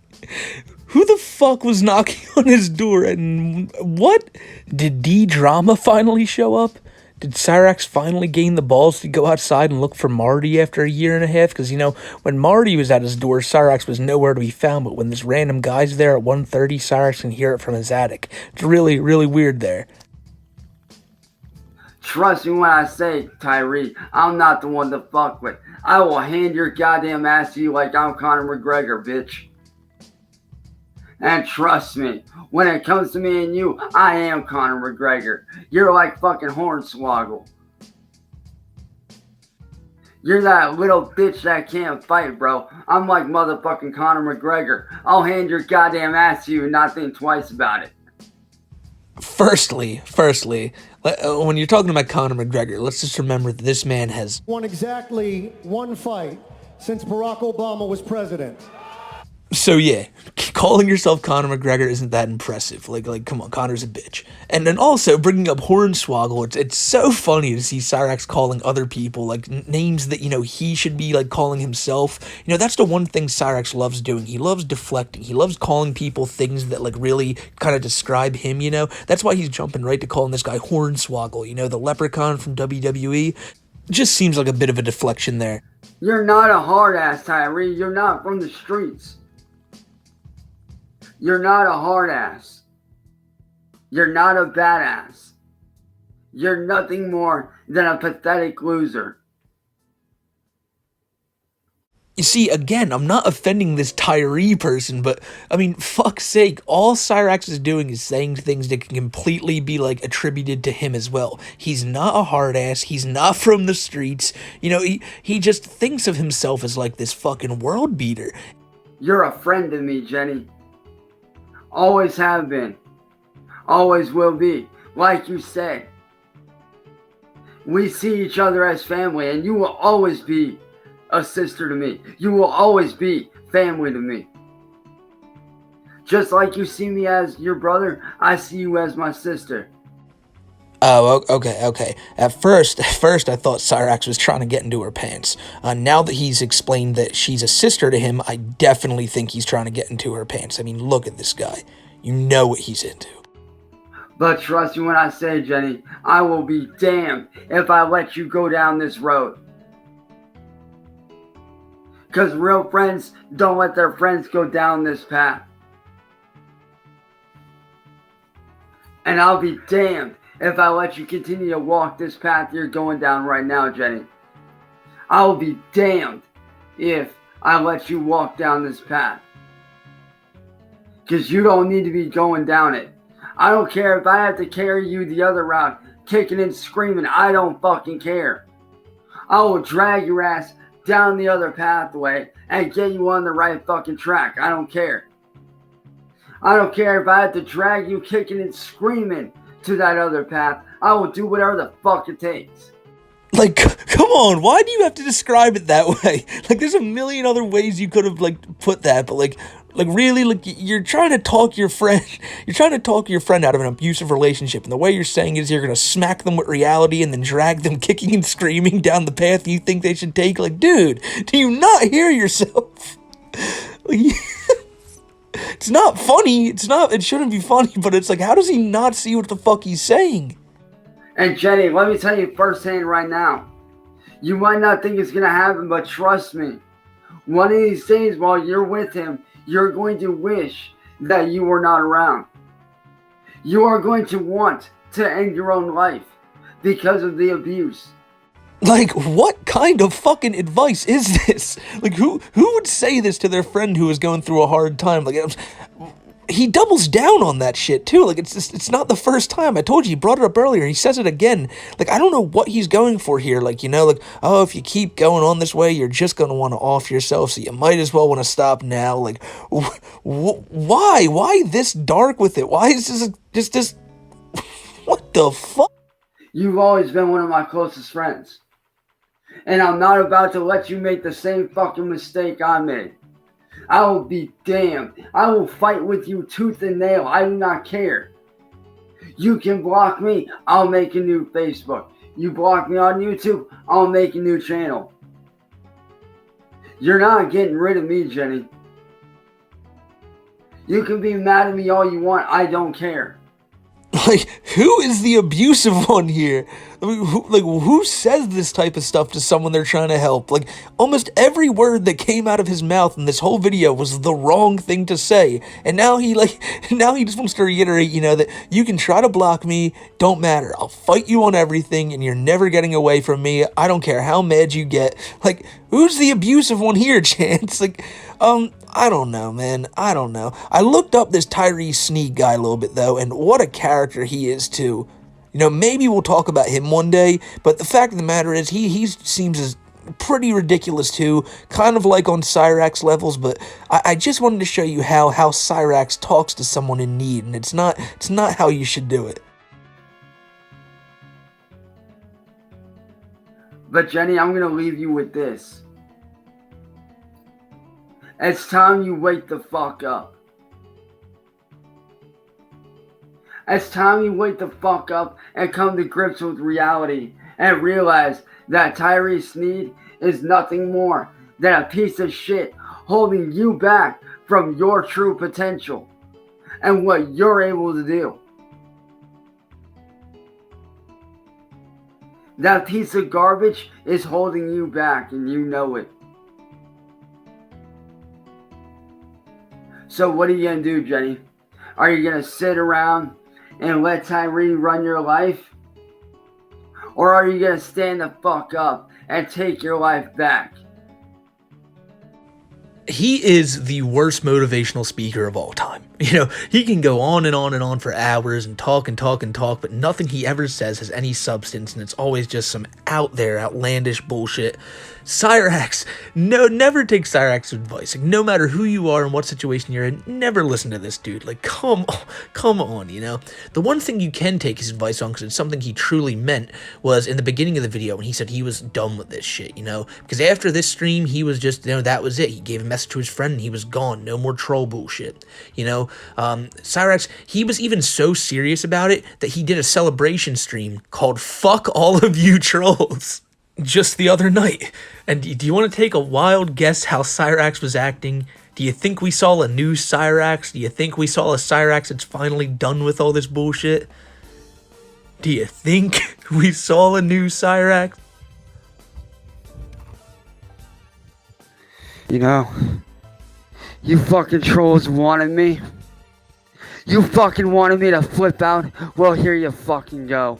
S2: Who the fuck was knocking on his door, and what? Did D-Drama finally show up? Did Cyrax finally gain the balls to go outside and look for Marty after a year and a half? Because, you know, when Marty was at his door, Cyrax was nowhere to be found, but when this random guy's there at 1:30, Cyrax can hear it from his attic. It's really, really weird there.
S4: Trust me when I say, Tyree, I'm not the one to fuck with. I will hand your goddamn ass to you like I'm Conor McGregor, bitch. And trust me, when it comes to me and you, I am Conor McGregor. You're like fucking Hornswoggle. You're that little bitch that can't fight, bro. I'm like motherfucking Conor McGregor. I'll hand your goddamn ass to you and not think twice about it.
S2: Firstly, when you're talking about Conor McGregor, let's just remember that this man has
S5: won exactly one fight since Barack Obama was president.
S2: So yeah, calling yourself Conor McGregor isn't that impressive. Like, come on, Conor's a bitch. And then also bringing up Hornswoggle, it's so funny to see Cyrax calling other people like names that, you know, he should be like calling himself. You know, that's the one thing Cyrax loves doing. He loves deflecting. He loves calling people things that like really kind of describe him. You know, that's why he's jumping right to calling this guy Hornswoggle. You know, the leprechaun from WWE. Just seems like a bit of a deflection there.
S4: You're not a hard ass, Tyree. You're not from the streets. You're not a hard ass. You're not a badass. You're nothing more than a pathetic loser.
S2: You see, again, I'm not offending this Tyree person, but, I mean, fuck's sake, all Cyrax is doing is saying things that can completely be, like, attributed to him as well. He's not a hard ass, he's not from the streets, you know, he just thinks of himself as, like, this fucking world beater.
S4: You're a friend to me, Jenny. Always have been. Always will be. Like you said. We see each other as family, and you will always be a sister to me. You will always be family to me. Just like you see me as your brother, I see you as my sister.
S2: Oh, okay. At first, I thought Cyrax was trying to get into her pants. Now that he's explained that she's a sister to him, I definitely think he's trying to get into her pants. I mean, look at this guy. You know what he's into.
S4: But trust me when I say, Jenny, I will be damned if I let you go down this road. Because real friends don't let their friends go down this path. And I'll be damned if I let you continue to walk this path you're going down right now, Jenny. I'll be damned if I let you walk down this path. Because you don't need to be going down it. I don't care if I have to carry you the other route, kicking and screaming. I don't fucking care. I will drag your ass down the other pathway and get you on the right fucking track. I don't care. I don't care if I have to drag you kicking and screaming to that other path. I will do whatever the fuck it takes.
S2: Like, come on, why do you have to describe it that way? Like, there's a million other ways you could have, like, put that, but, like, really, like, you're trying to talk your friend out of an abusive relationship, and the way you're saying is you're gonna smack them with reality and then drag them kicking and screaming down the path you think they should take. Like, dude, do you not hear yourself? Like, it's not funny, it shouldn't be funny, but it's like, how does he not see what the fuck he's saying?
S4: And Jenny, let me tell you firsthand right now, you might not think it's going to happen, but trust me, one of these days while you're with him, you're going to wish that you were not around. You are going to want to end your own life because of the abuse.
S2: Like, what kind of fucking advice is this? Like, who would say this to their friend who is going through a hard time? Like, he doubles down on that shit too. Like, it's not the first time. I told you, he brought it up earlier. He says it again. Like, I don't know what he's going for here. Like, you know, like, oh, if you keep going on this way, you're just going to want to off yourself, so you might as well want to stop now. Like, why? Why this dark with it? Why is this what the fuck?
S4: You've always been one of my closest friends. And I'm not about to let you make the same fucking mistake I made. I will be damned. I will fight with you tooth and nail. I do not care. You can block me. I'll make a new Facebook. You block me on YouTube. I'll make a new channel. You're not getting rid of me, Jenny. You can be mad at me all you want. I don't care.
S2: Like, who is the abusive one here? I mean, who says this type of stuff to someone they're trying to help? Like, almost every word that came out of his mouth in this whole video was the wrong thing to say. And now he just wants to reiterate, you know, that you can try to block me, don't matter. I'll fight you on everything, and you're never getting away from me. I don't care how mad you get. Like, who's the abusive one here, Chance? Like, I don't know, man. I don't know. I looked up this Tyrese Sneed guy a little bit, though, and what a character he is, too. You know, maybe we'll talk about him one day, but the fact of the matter is he seems as pretty ridiculous, too, kind of like on Cyrax levels, but I just wanted to show you how Cyrax talks to someone in need, and it's not how you should do it.
S4: But Jenny, I'm going to leave you with this. It's time you wake the fuck up. It's time you wake the fuck up and come to grips with reality and realize that Tyrese Sneed is nothing more than a piece of shit holding you back from your true potential and what you're able to do. That piece of garbage is holding you back, and you know it. So what are you going to do, Jenny? Are you going to sit around and let Tyree run your life? Or are you going to stand the fuck up and take your life back?
S2: He is the worst motivational speaker of all time. You know, he can go on and on and on for hours and talk, but nothing he ever says has any substance, and it's always just some out there, outlandish bullshit. Cyrax, never take Cyrax's advice. Like, no matter who you are and what situation you're in, never listen to this dude. Like, come on, you know? The one thing you can take his advice on, because it's something he truly meant, was in the beginning of the video when he said he was done with this shit, you know? Because after this stream, he was just, you know, that was it. He gave a message to his friend and he was gone. No more troll bullshit, you know? Cyrax, he was even so serious about it that he did a celebration stream called Fuck All of You Trolls just the other night. And do you want to take a wild guess how Cyrax was acting? Do you think we saw a new Cyrax? Do you think we saw a Cyrax that's finally done with all this bullshit? Do you think we saw a new Cyrax?
S1: You know, you fucking trolls wanted me. You fucking wanted me to flip out. Well, here you fucking go.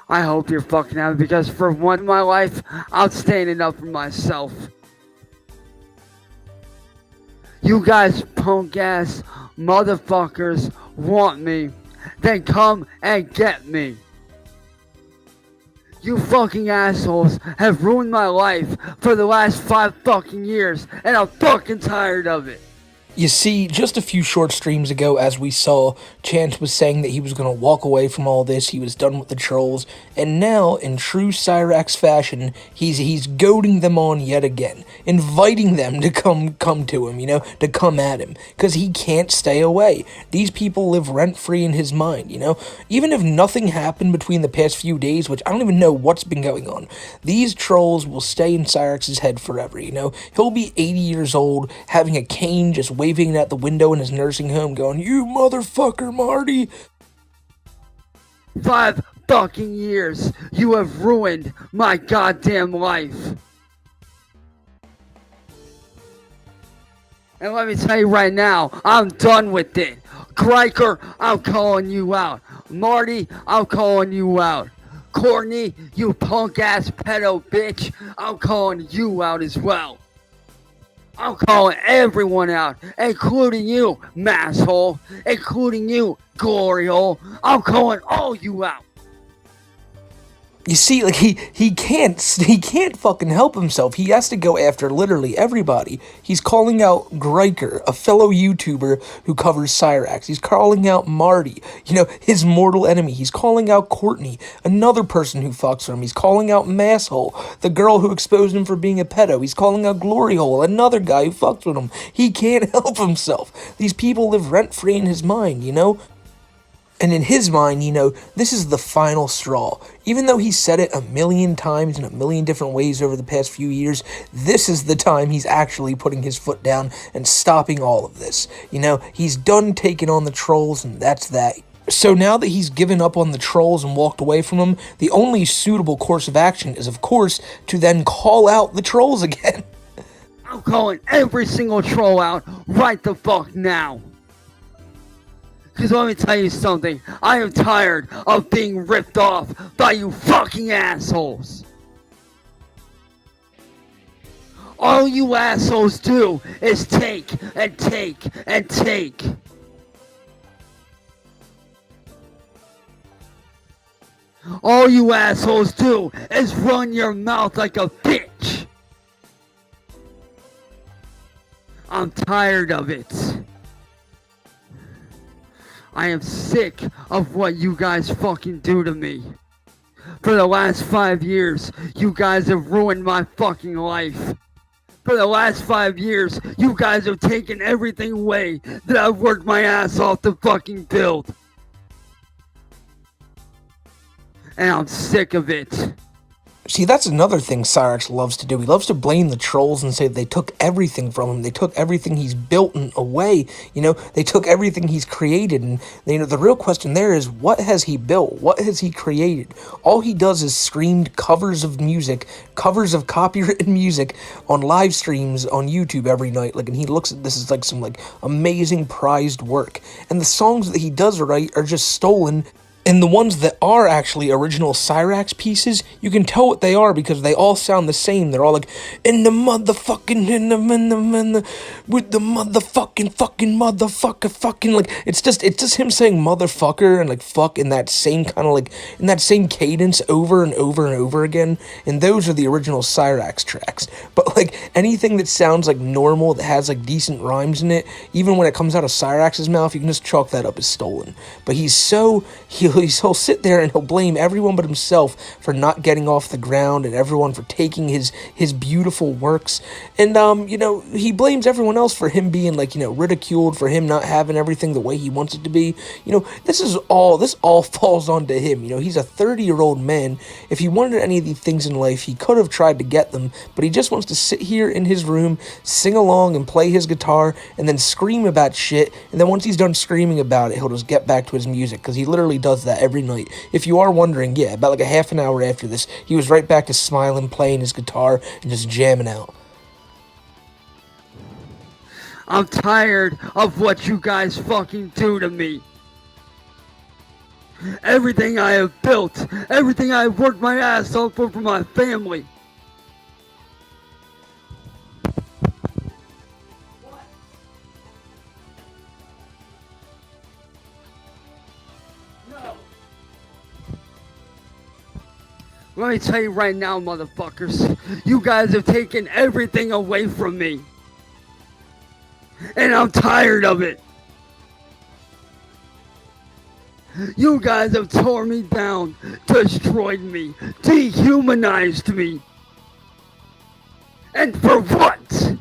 S1: I hope you're fucking happy, because for once in my life, I'm standing up for myself. You guys punk ass motherfuckers want me, then come and get me. You fucking assholes have ruined my life for the last 5 fucking years, and I'm fucking tired of it.
S2: You see, just a few short streams ago, as we saw, Chance was saying that he was going to walk away from all this, he was done with the trolls, and now, in true Cyrax fashion, he's goading them on yet again, inviting them to come to him, to come at him, because he can't stay away. These people live rent-free in his mind, Even if nothing happened between the past few days, which I don't even know what's been going on, these trolls will stay in Cyrax's head forever, He'll be 80 years old, having a cane, just waving at the window in his nursing home going, "You motherfucker, Marty!"
S1: 5 fucking years, you have ruined my goddamn life. And let me tell you right now, I'm done with it. Kryker, I'm calling you out. Marty, I'm calling you out. Courtney, you punk ass pedo bitch, I'm calling you out as well. I'm calling everyone out, including you, masshole, including you, glory hole. I'm calling all you out.
S2: You see, like, he can't fucking help himself. He has to go after literally everybody. He's calling out Greiker, a fellow YouTuber who covers Cyrax. He's calling out Marty, his mortal enemy. He's calling out Courtney, another person who fucks with him. He's calling out Masshole, the girl who exposed him for being a pedo. He's calling out Glory Hole, another guy who fucks with him. He can't help himself. These people live rent-free in his mind, And in his mind, this is the final straw. Even though he said it a million times in a million different ways over the past few years, this is the time he's actually putting his foot down and stopping all of this. He's done taking on the trolls, and that's that. So now that he's given up on the trolls and walked away from them, the only suitable course of action is, of course, to then call out the trolls again.
S1: I'm calling every single troll out right the fuck now. Because let me tell you something, I am tired of being ripped off by you fucking assholes. All you assholes do is take and take and take. All you assholes do is run your mouth like a bitch. I'm tired of it. I am sick of what you guys fucking do to me. For the last 5 years, you guys have ruined my fucking life. For the last 5 years, you guys have taken everything away that I've worked my ass off to fucking build. And I'm sick of it.
S2: See, that's another thing Cyrax loves to do. He loves to blame the trolls and say they took everything from him. They took everything he's built away. They took everything he's created. And, the real question there is, what has he built? What has he created? All he does is streamed covers of music, covers of copywritten music on live streams on YouTube every night. And he looks at this as some amazing prized work. And the songs that he does write are just stolen. And the ones that are actually original Cyrax pieces, you can tell what they are because they all sound the same. They're all with the motherfucking, it's just him saying motherfucker and fuck in that same kind of in that same cadence over and over and over again. And those are the original Cyrax tracks. But anything that sounds normal, that has decent rhymes in it, even when it comes out of Cyrax's mouth, you can just chalk that up as stolen. But he'll sit there and he'll blame everyone but himself for not getting off the ground and everyone for taking his beautiful works. And, he blames everyone else for him being, ridiculed, for him not having everything the way he wants it to be. This all falls onto him. He's a 30-year-old man. If he wanted any of these things in life, he could have tried to get them, but he just wants to sit here in his room, sing along and play his guitar, and then scream about shit, and then once he's done screaming about it, he'll just get back to his music, because he literally does that every night. If you are wondering, yeah, about a half an hour after this, he was right back to smiling, playing his guitar, and just jamming out.
S1: I'm tired of what you guys fucking do to me. Everything I have built, everything I have worked my ass off for my family. Let me tell you right now, motherfuckers. You guys have taken everything away from me. And I'm tired of it. You guys have torn me down, destroyed me, dehumanized me. And for what?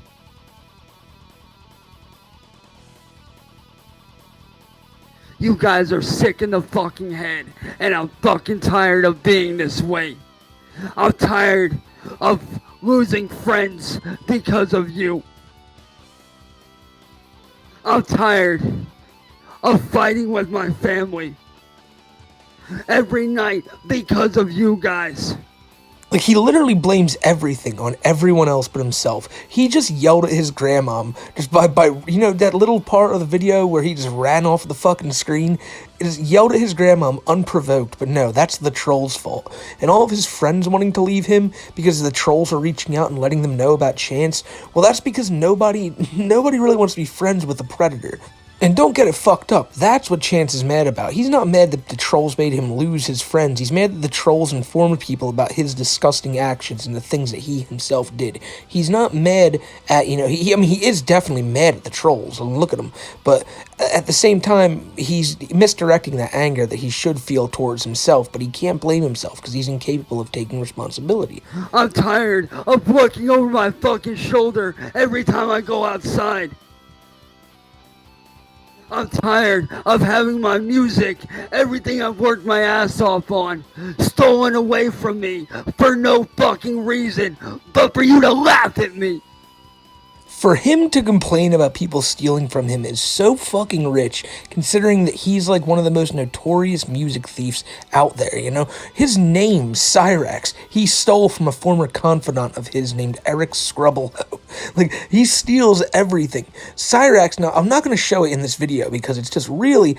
S1: You guys are sick in the fucking head, and I'm fucking tired of being this way. I'm tired of losing friends because of you. I'm tired of fighting with my family every night because of you guys.
S2: Like, he literally blames everything on everyone else but himself. He just yelled at his grandma just by you know, that little part of the video where he just ran off the fucking screen. He just yelled at his grandma unprovoked, but no, that's the troll's fault. And all of his friends wanting to leave him because the trolls are reaching out and letting them know about Chance, well, that's because nobody really wants to be friends with the Predator. And don't get it fucked up, that's what Chance is mad about. He's not mad that the trolls made him lose his friends. He's mad that the trolls informed people about his disgusting actions and the things that he himself did. He's not mad at, you know, he is definitely mad at the trolls. I mean, look at him. But at the same time, he's misdirecting that anger that he should feel towards himself, but he can't blame himself because he's incapable of taking responsibility.
S1: I'm tired of looking over my fucking shoulder every time I go outside. I'm tired of having my music, everything I've worked my ass off on, stolen away from me for no fucking reason, but for you to laugh at me.
S2: For him to complain about people stealing from him is so fucking rich, considering that he's like one of the most notorious music thieves out there, you know? His name, Cyrax, he stole from a former confidant of his named Eric Scrubble. Like, he steals everything. Cyrax, now, I'm not going to show it in this video because it's really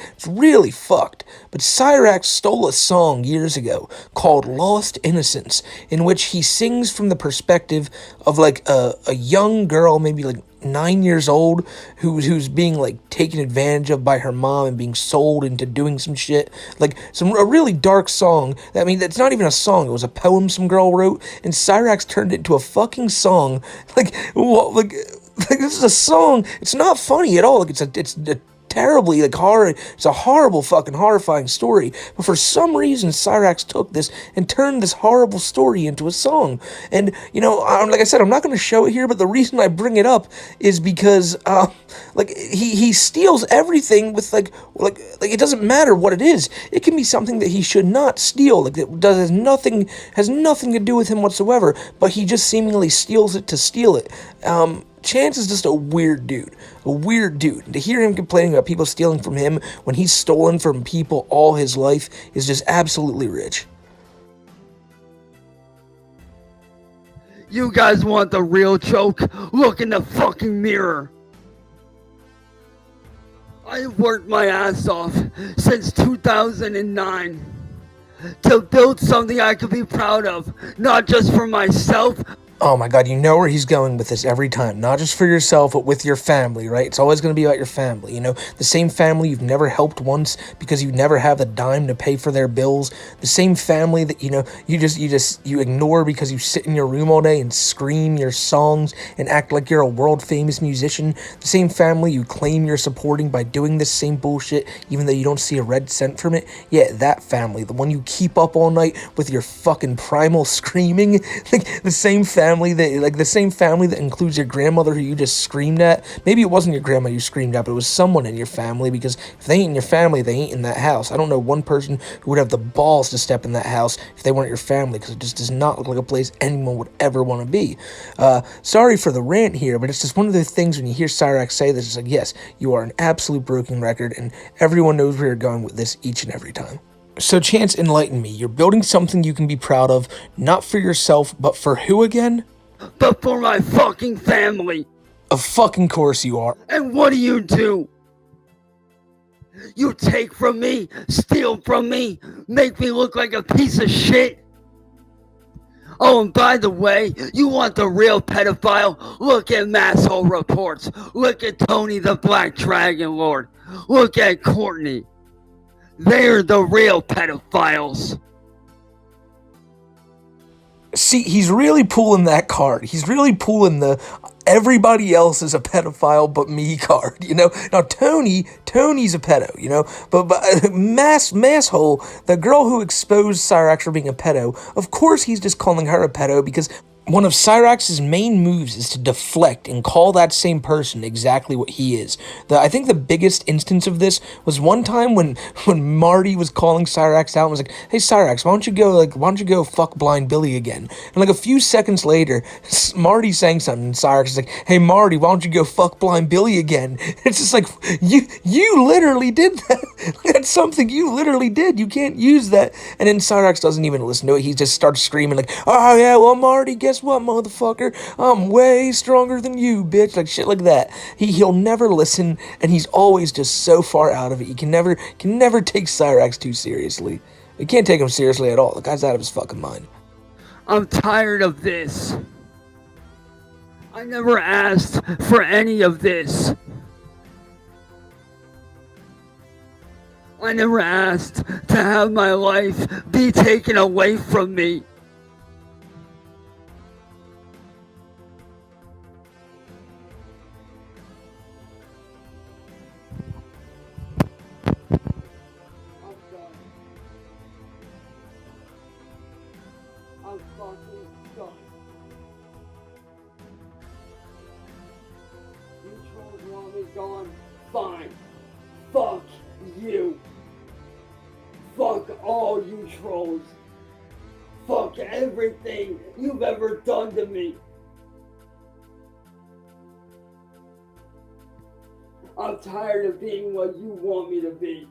S2: fucked. But Cyrax stole a song years ago called Lost Innocence, in which he sings from the perspective of like a young girl, maybe like 9 years old, who's being like taken advantage of by her mom and being sold into doing some shit, like a really dark song. I mean, that's not even a song, it was a poem some girl wrote, and Cyrax turned it into a fucking song. Like this is a song. It's not funny at all. Like, it's a terribly, like, horror. It's a horrible, fucking horrifying story. But for some reason, Cyrax took this and turned this horrible story into a song. And, you know, like I said, I'm not going to show it here, but the reason I bring it up is because, like, he steals everything with, like, it doesn't matter what it is. It can be something that he should not steal. Like, it has nothing to do with him whatsoever, but he just seemingly steals it to steal it. Chance is just a weird dude. To hear him complaining about people stealing from him when he's stolen from people all his life is just absolutely rich.
S1: You guys want the real joke? Look in the fucking mirror. I've worked my ass off since 2009 to build something I could be proud of, not just for myself.
S2: Oh my god, you know where he's going with this every time. Not just for yourself, but with your family, right? It's always going to be about your family, you know? The same family you've never helped once because you never have the dime to pay for their bills. The same family that, you know, you ignore because you sit in your room all day and scream your songs and act like you're a world-famous musician. The same family you claim you're supporting by doing this same bullshit even though you don't see a red cent from it. Yeah, that family. The one you keep up all night with your fucking primal screaming. Like, the same family that includes your grandmother who you just screamed at. Maybe it wasn't your grandma you screamed at, but it was someone in your family, because if they ain't in your family, they ain't in that house. I don't know one person who would have the balls to step in that house if they weren't your family, because it just does not look like a place anyone would ever want to be. Sorry for the rant here, but it's just one of the things when you hear Cyrax say this, it's like, yes, you are an absolute broken record, and everyone knows where you're going with this each and every time. So Chance, enlighten me. You're building something you can be proud of, not for yourself, but for who again?
S1: But for my fucking family.
S2: Of fucking course you are.
S1: And what do? You take from me, steal from me, make me look like a piece of shit. Oh, and by the way, you want the real pedophile? Look at Masshole Reports. Look at Tony the Black Dragon Lord. Look at Courtney. They're the real pedophiles.
S2: See, he's really pulling that card. He's really pulling the everybody else is a pedophile but me card, you know? Now, Tony's a pedo, you know? But Masshole, the girl who exposed Cyrax for being a pedo, of course he's just calling her a pedo because one of Cyrax's main moves is to deflect and call that same person exactly what he is. I think the biggest instance of this was one time when Marty was calling Cyrax out and was like, "Hey Cyrax, why don't you go fuck Blind Billy again?" And like a few seconds later, Marty's saying something and Cyrax is like, "Hey Marty, why don't you go fuck Blind Billy again?" It's just like, you literally did that. That's something you literally did. You can't use that. And then Cyrax doesn't even listen to it. He just starts screaming like, "Oh yeah, well Marty, guess what, motherfucker? I'm way stronger than you, bitch." Like shit like that. He'll never listen, and he's always just so far out of it. You can never take Cyrax too seriously. You can't take him seriously at all. The guy's out of his fucking mind.
S1: I'm tired of this. I never asked for any of this. I never asked to have my life be taken away from me. I'm fucking done. You trolls want me gone? Fine. Fuck you. Fuck all you trolls. Fuck everything you've ever done to me. I'm tired of being what you want me to be.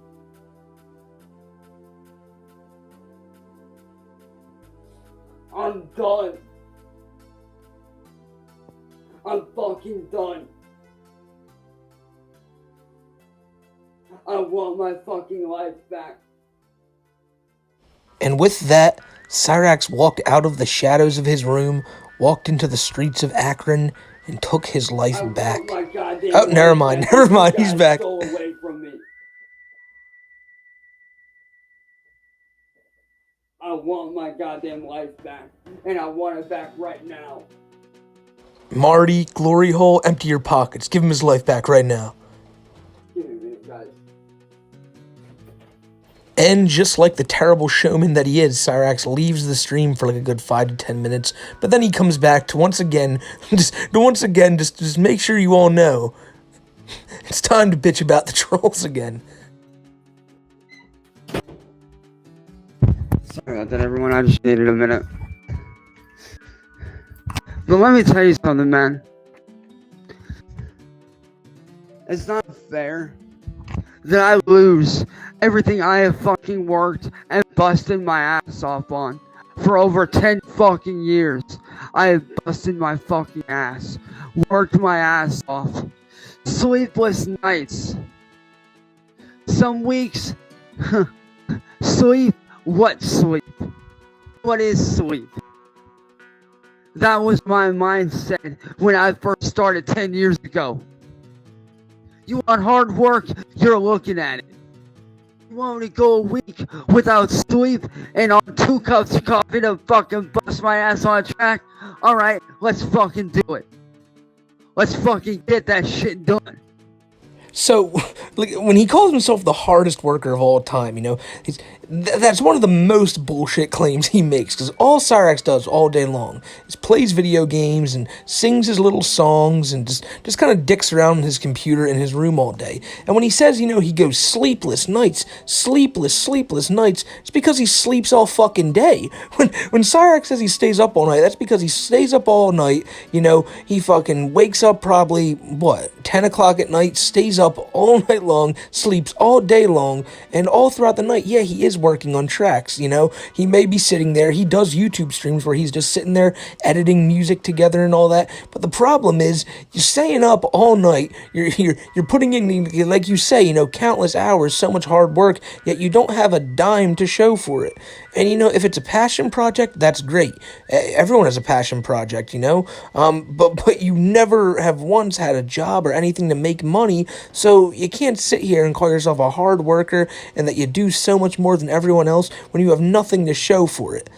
S1: I'm done. I'm fucking done. I want my fucking life back.
S2: And with that, Cyrax walked out of the shadows of his room, walked into the streets of Akron, and took his life back. Oh, never mind, he's back.
S1: Stole away from me. I want my goddamn life back, and I want it back right now.
S2: Marty, glory hole, empty your pockets. Give him his life back right now.
S1: Give me a minute, guys.
S2: And just like the terrible showman that he is, Cyrax leaves the stream for like a good 5 to 10 minutes, but then he comes back to once again just make sure you all know it's time to bitch about the trolls again.
S1: Sorry about that, everyone. I just needed a minute. But let me tell you something, man. It's not fair that I lose everything I have fucking worked and busted my ass off on for over 10 fucking years. I have busted my fucking ass, worked my ass off, sleepless nights, some weeks, sleep. What sleep? What is sleep? That was my mindset when I first started 10 years ago. You want hard work? You're looking at it. You want me to go a week without sleep and on 2 cups of coffee to fucking bust my ass on a track? Alright, let's fucking do it. Let's fucking get that shit done.
S2: So, like, when he calls himself the hardest worker of all time, you know, that's one of the most bullshit claims he makes, because all Cyrax does all day long is plays video games and sings his little songs and just kind of dicks around his computer in his room all day. And when he says, you know, he goes sleepless nights, it's because he sleeps all fucking day. When Cyrax says he stays up all night, that's because he stays up all night, you know, he fucking wakes up probably, 10 o'clock at night, stays up all night long, sleeps all day long, and all throughout the night, yeah, he is working on tracks, you know, he may be sitting there, he does YouTube streams where he's just sitting there editing music together and all that, but the problem is, you're staying up all night, you're putting in, like you say, you know, countless hours, so much hard work, yet you don't have a dime to show for it. And you know, if it's a passion project, that's great. Everyone has a passion project, you know, but you never have once had a job or anything to make money, so you can't sit here and call yourself a hard worker and that you do so much more than everyone else when you have nothing to show for it.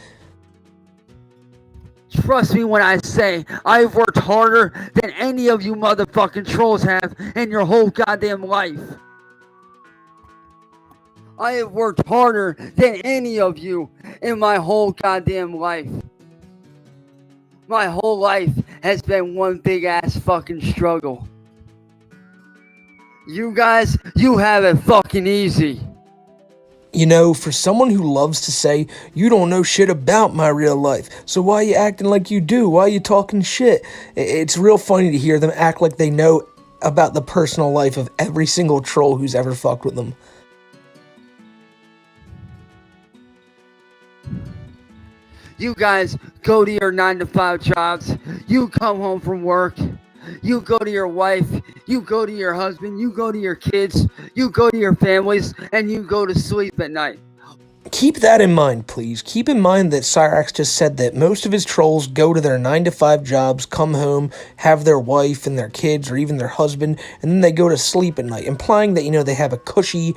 S1: Trust me when I say I've worked harder than any of you motherfucking trolls have in your whole goddamn life. I have worked harder than any of you in my whole goddamn life. My whole life has been one big ass fucking struggle. You guys, you have it fucking easy.
S2: You know, for someone who loves to say, you don't know shit about my real life, so why are you acting like you do? Why are you talking shit? It's real funny to hear them act like they know about the personal life of every single troll who's ever fucked with them.
S1: You guys go to your 9-to-5 jobs. You come home from work. You go to your wife. You go to your husband. You go to your kids. You go to your families. And you go to sleep at night.
S2: Keep that in mind, please. Keep in mind that Cyrax just said that most of his trolls go to their 9-to-5 jobs, come home, have their wife and their kids or even their husband, and then they go to sleep at night, implying that, they have a cushy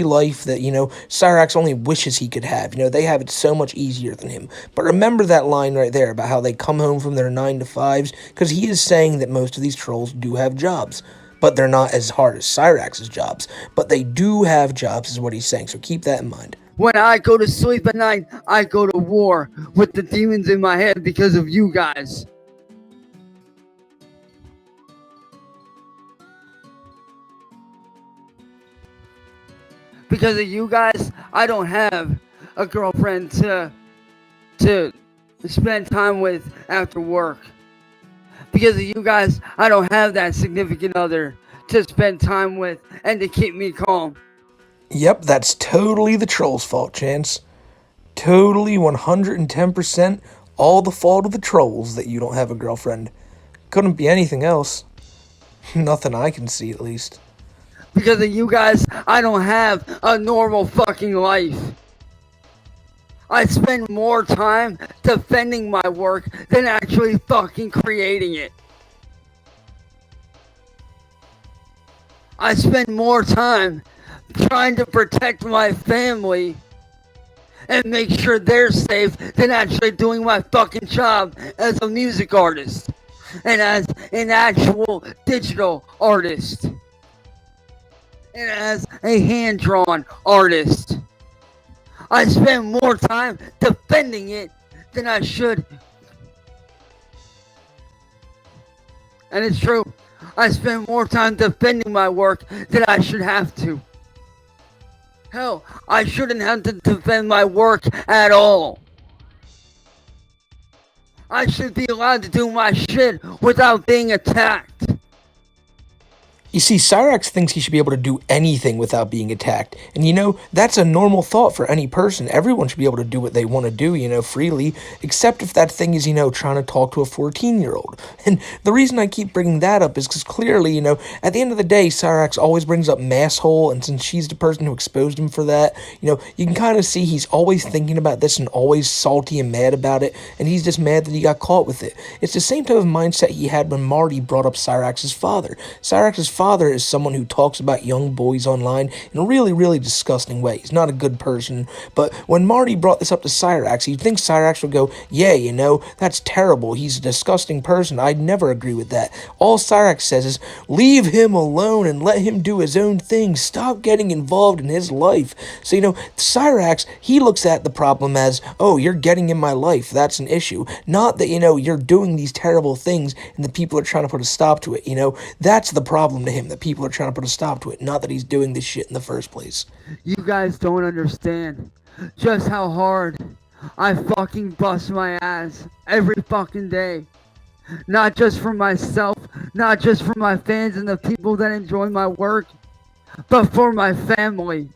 S2: life that, Cyrax only wishes he could have. They have it so much easier than him. But remember that line right there about how they come home from their 9-to-5s, because he is saying that most of these trolls do have jobs. But they're not as hard as Cyrax's jobs. But they do have jobs, is what he's saying, so keep that in mind.
S1: When I go to sleep at night, I go to war with the demons in my head because of you guys. Because of you guys, I don't have a girlfriend to spend time with after work. Because of you guys, I don't have that significant other to spend time with and to keep me calm.
S2: Yep, that's totally the troll's fault, Chance. Totally 110% all the fault of the trolls that you don't have a girlfriend. Couldn't be anything else. Nothing I can see, at least.
S1: Because of you guys, I don't have a normal fucking life. I spend more time defending my work than actually fucking creating it. I spend more time trying to protect my family and make sure they're safe than actually doing my fucking job as a music artist and as an actual digital artist and as a hand-drawn artist. I spend more time defending it than I should. And it's true. I spend more time defending my work than I should have to. Hell, I shouldn't have to defend my work at all. I should be allowed to do my shit without being attacked.
S2: You see, Cyrax thinks he should be able to do anything without being attacked. And that's a normal thought for any person. Everyone should be able to do what they want to do, freely. Except if that thing is, trying to talk to a 14-year-old. And the reason I keep bringing that up is because clearly, at the end of the day, Cyrax always brings up Masshole. And since she's the person who exposed him for that, you can kind of see he's always thinking about this and always salty and mad about it. And he's just mad that he got caught with it. It's the same type of mindset he had when Marty brought up Cyrax's father. Cyrax's father is someone who talks about young boys online in a really, really disgusting way. He's not a good person, but when Marty brought this up to Cyrax, you'd think Cyrax would go, yeah, that's terrible. He's a disgusting person. I'd never agree with that. All Cyrax says is, leave him alone and let him do his own thing. Stop getting involved in his life. So, Cyrax, he looks at the problem as, oh, you're getting in my life. That's an issue. Not that, you're doing these terrible things and the people are trying to put a stop to it. That's the problem to him, that people are trying to put a stop to it, not that he's doing this shit in the first place.
S1: You guys don't understand just how hard I fucking bust my ass every fucking day. Not just for myself, not just for my fans and the people that enjoy my work, but for my family.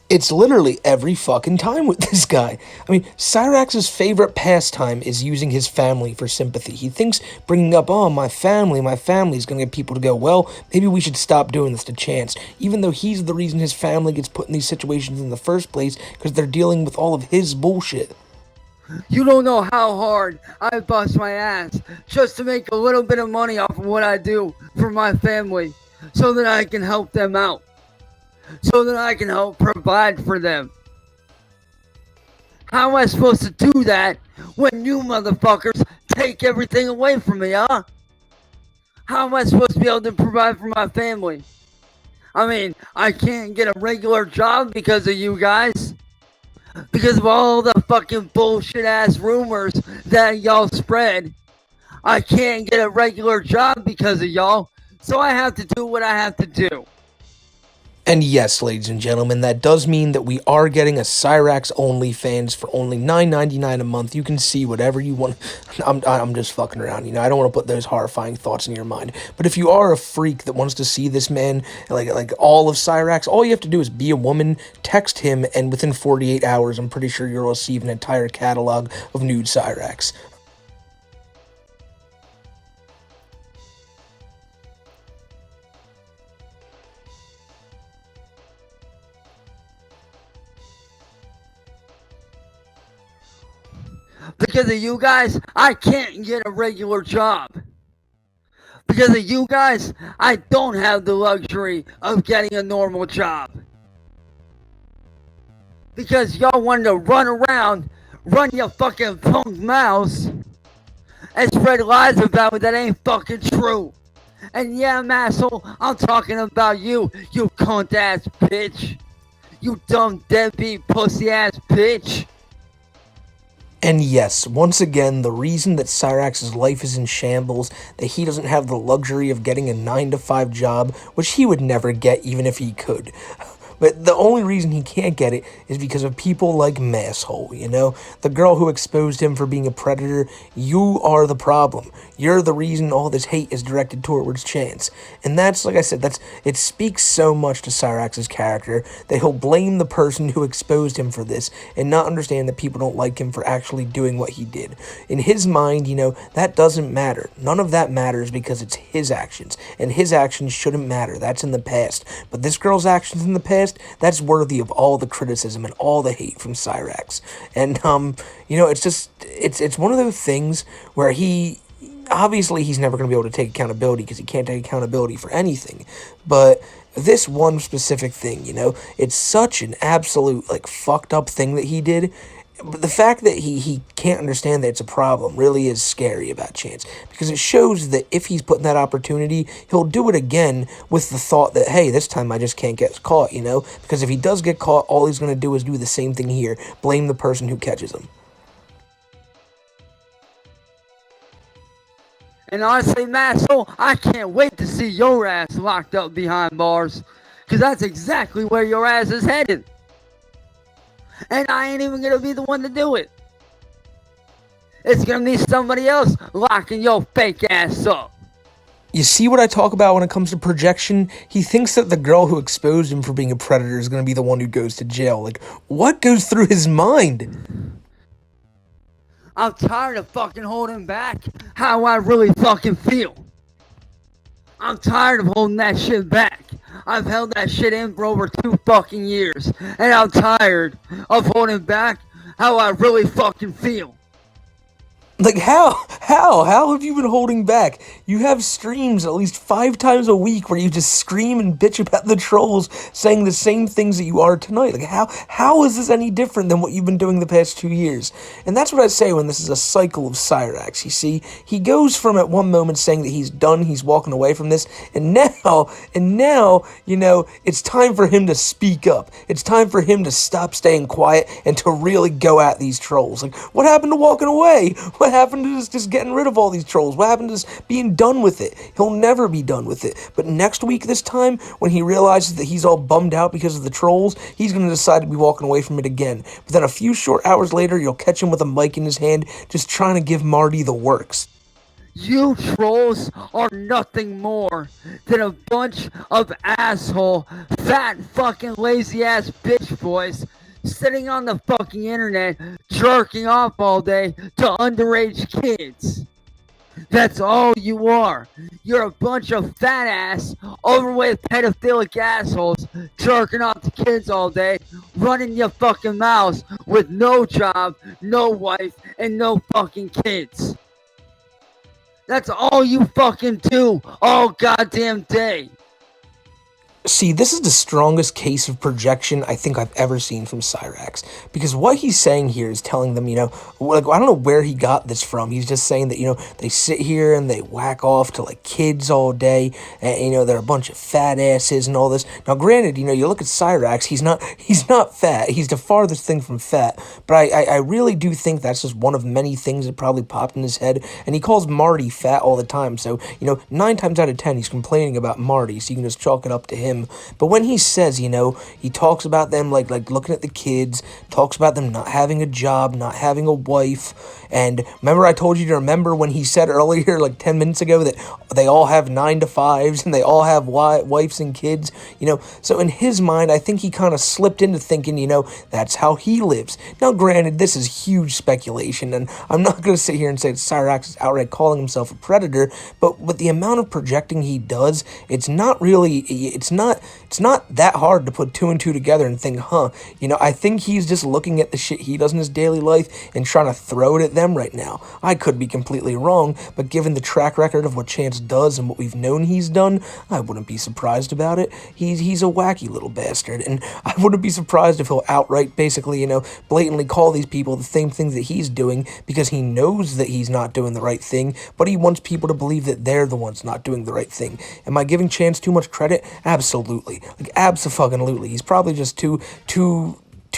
S2: It's literally every fucking time with this guy. I mean, Cyrax's favorite pastime is using his family for sympathy. He thinks bringing up, oh, my family is going to get people to go, well, maybe we should stop doing this to Chance, even though he's the reason his family gets put in these situations in the first place, because they're dealing with all of his bullshit.
S1: You don't know how hard I bust my ass just to make a little bit of money off of what I do for my family, so that I can help them out. So that I can help provide for them. How am I supposed to do that
S4: when you motherfuckers take everything away from me, huh? How am I supposed to be able to provide for my family? I mean, I can't get a regular job because of you guys. Because of all the fucking bullshit ass rumors that y'all spread. I can't get a regular job because of y'all. So I have to do what I have to do.
S2: And yes, ladies and gentlemen, that does mean that we are getting a Cyrax OnlyFans for only $9.99 a month. You can see whatever you want. I'm just fucking around, you know. I don't want to put those horrifying thoughts in your mind. But if you are a freak that wants to see this man, like all of Cyrax, all you have to do is be a woman, text him, and within 48 hours, I'm pretty sure you'll receive an entire catalog of nude Cyrax.
S4: Because of you guys, I can't get a regular job. Because of you guys, I don't have the luxury of getting a normal job. Because y'all wanted to run around, run your fucking punk mouths, and spread lies about me that ain't fucking true. And yeah, asshole, I'm talking about you, you cunt ass bitch. You dumb deadbeat pussy ass bitch.
S2: And yes, once again, the reason that Cyrax's life is in shambles, that he doesn't have the luxury of getting a 9-to-5 job, which he would never get even if he could. But the only reason he can't get it is because of people like Masshole, you know? The girl who exposed him for being a predator, you are the problem. You're the reason all this hate is directed towards Chance. And that's, like I said, it speaks so much to Cyrax's character that he'll blame the person who exposed him for this and not understand that people don't like him for actually doing what he did. In his mind, you know, that doesn't matter. None of that matters because it's his actions. And his actions shouldn't matter. That's in the past. But this girl's actions in the past, that's worthy of all the criticism and all the hate from Cyrax. And, you know, it's one of those things where obviously he's never going to be able to take accountability because he can't take accountability for anything. But this one specific thing, you know, it's such an absolute, like, fucked up thing that he did. But the fact that he can't understand that it's a problem really is scary about Chance, because it shows that if he's put in that opportunity, he'll do it again with the thought that, hey, this time I just can't get caught, you know? Because if he does get caught, all he's going to do is do the same thing here, blame the person who catches him.
S4: And honestly, Masshole, I can't wait to see your ass locked up behind bars, because that's exactly where your ass is headed. And I ain't even gonna be the one to do it. It's gonna be somebody else locking your fake ass up.
S2: You see what I talk about when it comes to projection? He thinks that the girl who exposed him for being a predator is gonna be the one who goes to jail. Like, what goes through his mind?
S4: I'm tired of fucking holding back how I really fucking feel. I'm tired of holding that shit back. I've held that shit in for over 2 fucking years. And I'm tired of holding back how I really fucking feel.
S2: Like, how have you been holding back? You have streams at least 5 times a week where you just scream and bitch about the trolls saying the same things that you are tonight. Like, how is this any different than what you've been doing the past 2 years? And that's what I say when this is a cycle of Cyrax, you see? He goes from at one moment saying that he's done, he's walking away from this, and now, you know, it's time for him to speak up. It's time for him to stop staying quiet and to really go at these trolls. Like, what happened to walking away? What happened to just getting rid of all these trolls? What happened to just being done with it? He'll never be done with it. But next week, this time, when he realizes that he's all bummed out because of the trolls, he's going to decide to be walking away from it again. But then a few short hours later, you'll catch him with a mic in his hand, just trying to give Marty the works.
S4: You trolls are nothing more than a bunch of asshole, fat fucking lazy ass bitch boys sitting on the fucking internet jerking off all day to underage kids. That's all you are. You're a bunch of fat ass, overweight pedophilic assholes jerking off to kids all day, running your fucking mouths with no job, no wife, and no fucking kids. That's all you fucking do all goddamn day.
S2: See, this is the strongest case of projection I think I've ever seen from Cyrax. Because what he's saying here is telling them, like, I don't know where he got this from. He's just saying that, they sit here and they whack off to, like, kids all day. And, they're a bunch of fat asses and all this. Now, granted, you look at Cyrax, he's not fat. He's the farthest thing from fat. But I really do think that's just one of many things that probably popped in his head. And he calls Marty fat all the time. So, 9 times out of 10, he's complaining about Marty. So you can just chalk it up to him. But when he says, he talks about them like looking at the kids, talks about them not having a job, not having a wife. And remember I told you to remember when he said earlier, like 10 minutes ago, that they all have 9-to-5s and they all have wives and kids, So in his mind, I think he kind of slipped into thinking, that's how he lives. Now, granted, this is huge speculation, and I'm not going to sit here and say that Cyrax is outright calling himself a predator, but with the amount of projecting he does, it's not that hard to put 2 and 2 together and think, I think he's just looking at the shit he does in his daily life and trying to throw it at them right now. I could be completely wrong, but given the track record of what Chance does and what we've known he's done, I wouldn't be surprised about it. He's a wacky little bastard, and I wouldn't be surprised if he'll outright basically, blatantly call these people the same things that he's doing because he knows that he's not doing the right thing, but he wants people to believe that they're the ones not doing the right thing. Am I giving Chance too much credit? Absolutely. Like, abso-fucking-lutely. He's probably just too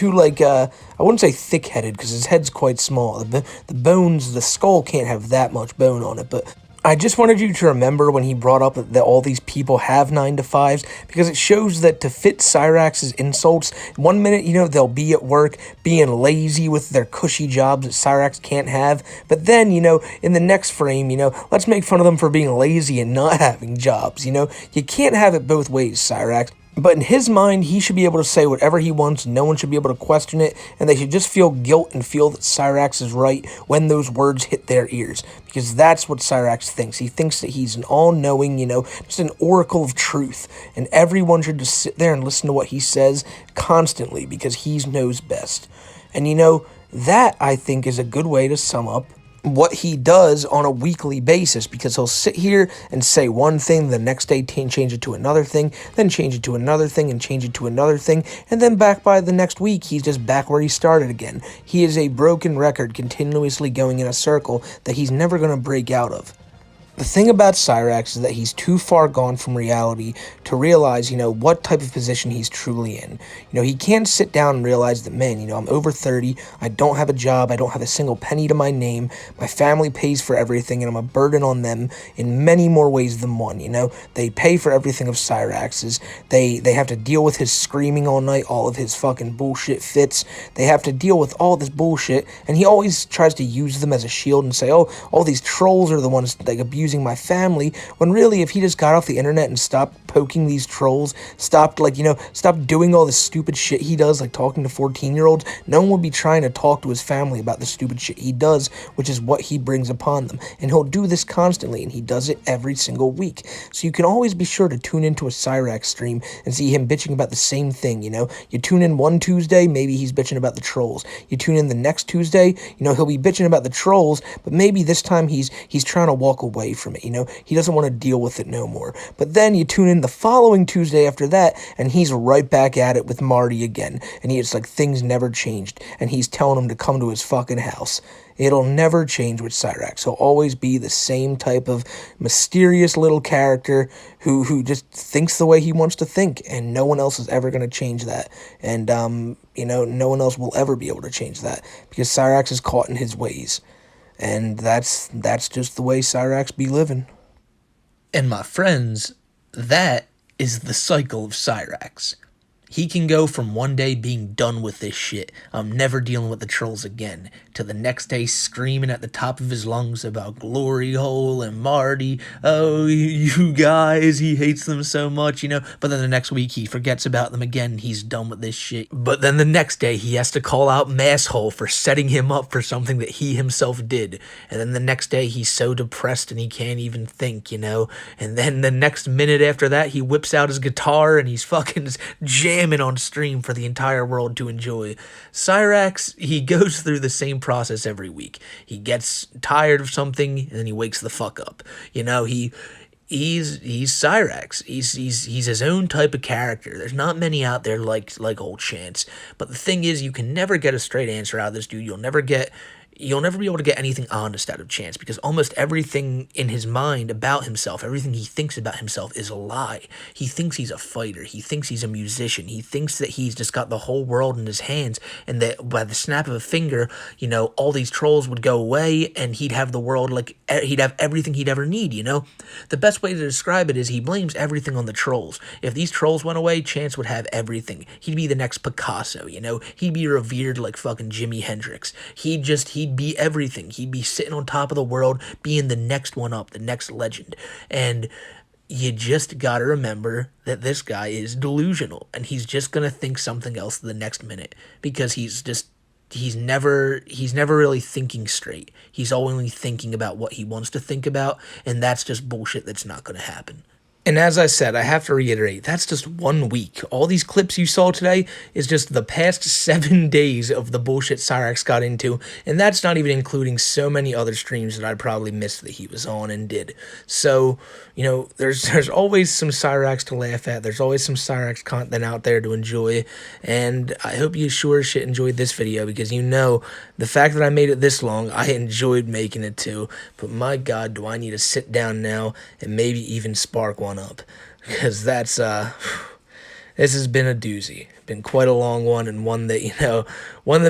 S2: like, I wouldn't say thick-headed, because his head's quite small. The bones, the skull can't have that much bone on it, but I just wanted you to remember when he brought up that all these people have 9-to-5s, because it shows that to fit Cyrax's insults, one minute, they'll be at work being lazy with their cushy jobs that Cyrax can't have, but then, in the next frame, let's make fun of them for being lazy and not having jobs, You can't have it both ways, Cyrax. But in his mind, he should be able to say whatever he wants, no one should be able to question it, and they should just feel guilt and feel that Cyrax is right when those words hit their ears. Because that's what Cyrax thinks. He thinks that he's an all-knowing, just an oracle of truth. And everyone should just sit there and listen to what he says constantly, because he knows best. And that, I think, is a good way to sum up what he does on a weekly basis, because he'll sit here and say one thing, the next day change it to another thing, then change it to another thing, and change it to another thing, and then back by the next week, he's just back where he started again. He is a broken record, continuously going in a circle that he's never going to break out of. The thing about Cyrax is that he's too far gone from reality to realize, what type of position he's truly in. He can't sit down and realize that, man, I'm over 30, I don't have a job, I don't have a single penny to my name, my family pays for everything, and I'm a burden on them in many more ways than one, They pay for everything of Cyrax's, they have to deal with his screaming all night, all of his fucking bullshit fits, they have to deal with all this bullshit, and he always tries to use them as a shield and say, oh, all these trolls are the ones that abuse my family, when really if he just got off the internet and stopped poking these trolls, stopped doing all the stupid shit he does, like talking to 14-year-olds, no one would be trying to talk to his family about the stupid shit he does, which is what he brings upon them. And he'll do this constantly, and he does it every single week. So you can always be sure to tune into a Cyrax stream and see him bitching about the same thing, You tune in one Tuesday, maybe he's bitching about the trolls. You tune in the next Tuesday, he'll be bitching about the trolls, but maybe this time he's trying to walk away from it, he doesn't want to deal with it no more. But then you tune in the following Tuesday after that, and he's right back at it with Marty again, and it's like things never changed, and he's telling him to come to his fucking house. It'll never change with Cyrax. He'll always be the same type of mysterious little character who just thinks the way he wants to think, and no one else is ever going to change that. And, no one else will ever be able to change that, because Cyrax is caught in his ways. And that's just the way Cyrax be living.
S6: And my friends, that is the cycle of Cyrax. He can go from one day being done with this shit, I'm never dealing with the trolls again, to the next day screaming at the top of his lungs about Glory Hole and Marty, oh, you guys, he hates them so much, but then the next week he forgets about them again, he's done with this shit. But then the next day he has to call out Masshole for setting him up for something that he himself did, and then the next day he's so depressed and he can't even think, and then the next minute after that he whips out his guitar and he's fucking jamming on stream for the entire world to enjoy. Cyrax, he goes through the same process every week. He gets tired of something and then he wakes the fuck up. he's Cyrax. He's his own type of character. There's not many out there like old Chance. But the thing is, you can never get a straight answer out of this dude. You'll never be able to get anything honest out of Chance, because almost everything in his mind about himself, everything he thinks about himself is a lie. He thinks he's a fighter. He thinks he's a musician. He thinks that he's just got the whole world in his hands, and that by the snap of a finger, all these trolls would go away and he'd have the world, he'd have everything he'd ever need, The best way to describe it is he blames everything on the trolls. If these trolls went away, Chance would have everything. He'd be the next Picasso, He'd be revered like fucking Jimi Hendrix. He'd be everything. He'd be sitting on top of the world, being the next one up, the next legend. And you just gotta remember that this guy is delusional, and he's just gonna think something else the next minute, because he's never really thinking straight. He's only thinking about what he wants to think about, and that's just bullshit that's not gonna happen. And as I said, I have to reiterate, that's just 1 week. All these clips you saw today is just the past 7 days of the bullshit Cyrax got into, and that's not even including so many other streams that I probably missed that he was on and did. So, there's always some Cyrax to laugh at. There's always some Cyrax content out there to enjoy, and I hope you sure as shit enjoyed this video, because the fact that I made it this long, I enjoyed making it too. But my God, do I need to sit down now and maybe even spark one up, because this has been a doozy. Been quite a long one, and one that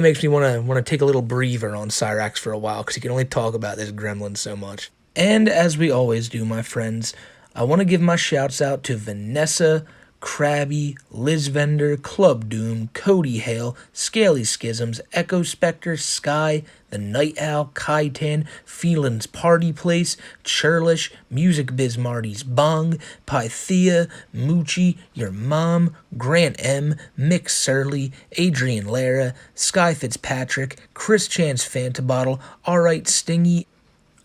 S6: makes me want to take a little breather on Cyrax for a while, because you can only talk about this gremlin so much. And as we always do, my friends, I want to give my shouts out to Vanessa, Krabby, Liz Vendor, Club Doom, Cody Hale, Scaly Schisms, Echo Spectre, Sky, The Night Owl, Kaitan, Phelan's Party Place, Churlish, Music Biz Marty's Bong, Pythea, Moochie, Your Mom, Grant M, Mick Surly, Adrian Lara, Sky Fitzpatrick, Chris Chance Fanta Bottle, Alright Stingy,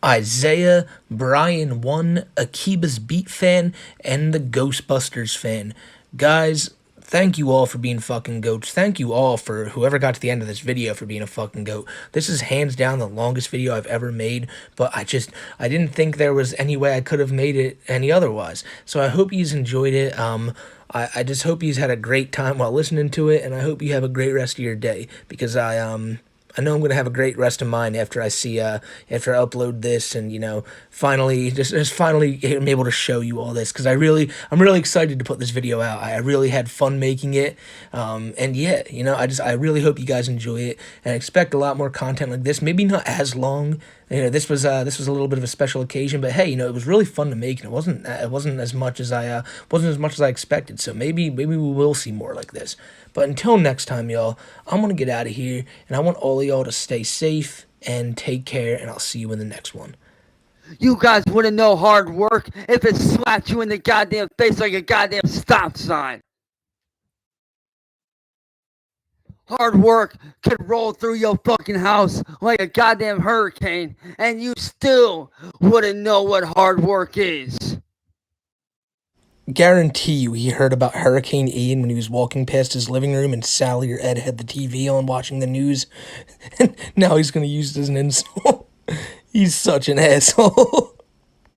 S6: Isaiah, Brian 1, Akiba's Beat fan, and the Ghostbusters fan. Guys, thank you all for being fucking goats. Thank you all for whoever got to the end of this video for being a fucking goat. This is hands down the longest video I've ever made, but I didn't think there was any way I could have made it any otherwise. So I hope you've enjoyed it. I just hope you've had a great time while listening to it, and I hope you have a great rest of your day, because I know I'm going to have a great rest of mine after I upload this, and, finally, just finally am able to show you all this, because I'm really excited to put this video out. I really had fun making it, and yeah, I really hope you guys enjoy it, and I expect a lot more content like this, maybe not as long. This was a little bit of a special occasion, but hey, it was really fun to make, and it wasn't as much as I expected. So maybe we will see more like this. But until next time, y'all, I'm gonna get out of here, and I want all of y'all to stay safe and take care, and I'll see you in the next one.
S1: You guys wouldn't know hard work if it slapped you in the goddamn face like a goddamn stop sign. Hard work could roll through your fucking house like a goddamn hurricane, and you still wouldn't know what hard work is.
S6: Guarantee you he heard about Hurricane Ian when he was walking past his living room, and Sally or Ed had the TV on watching the news. And now he's going to use it as an insult. He's such an asshole.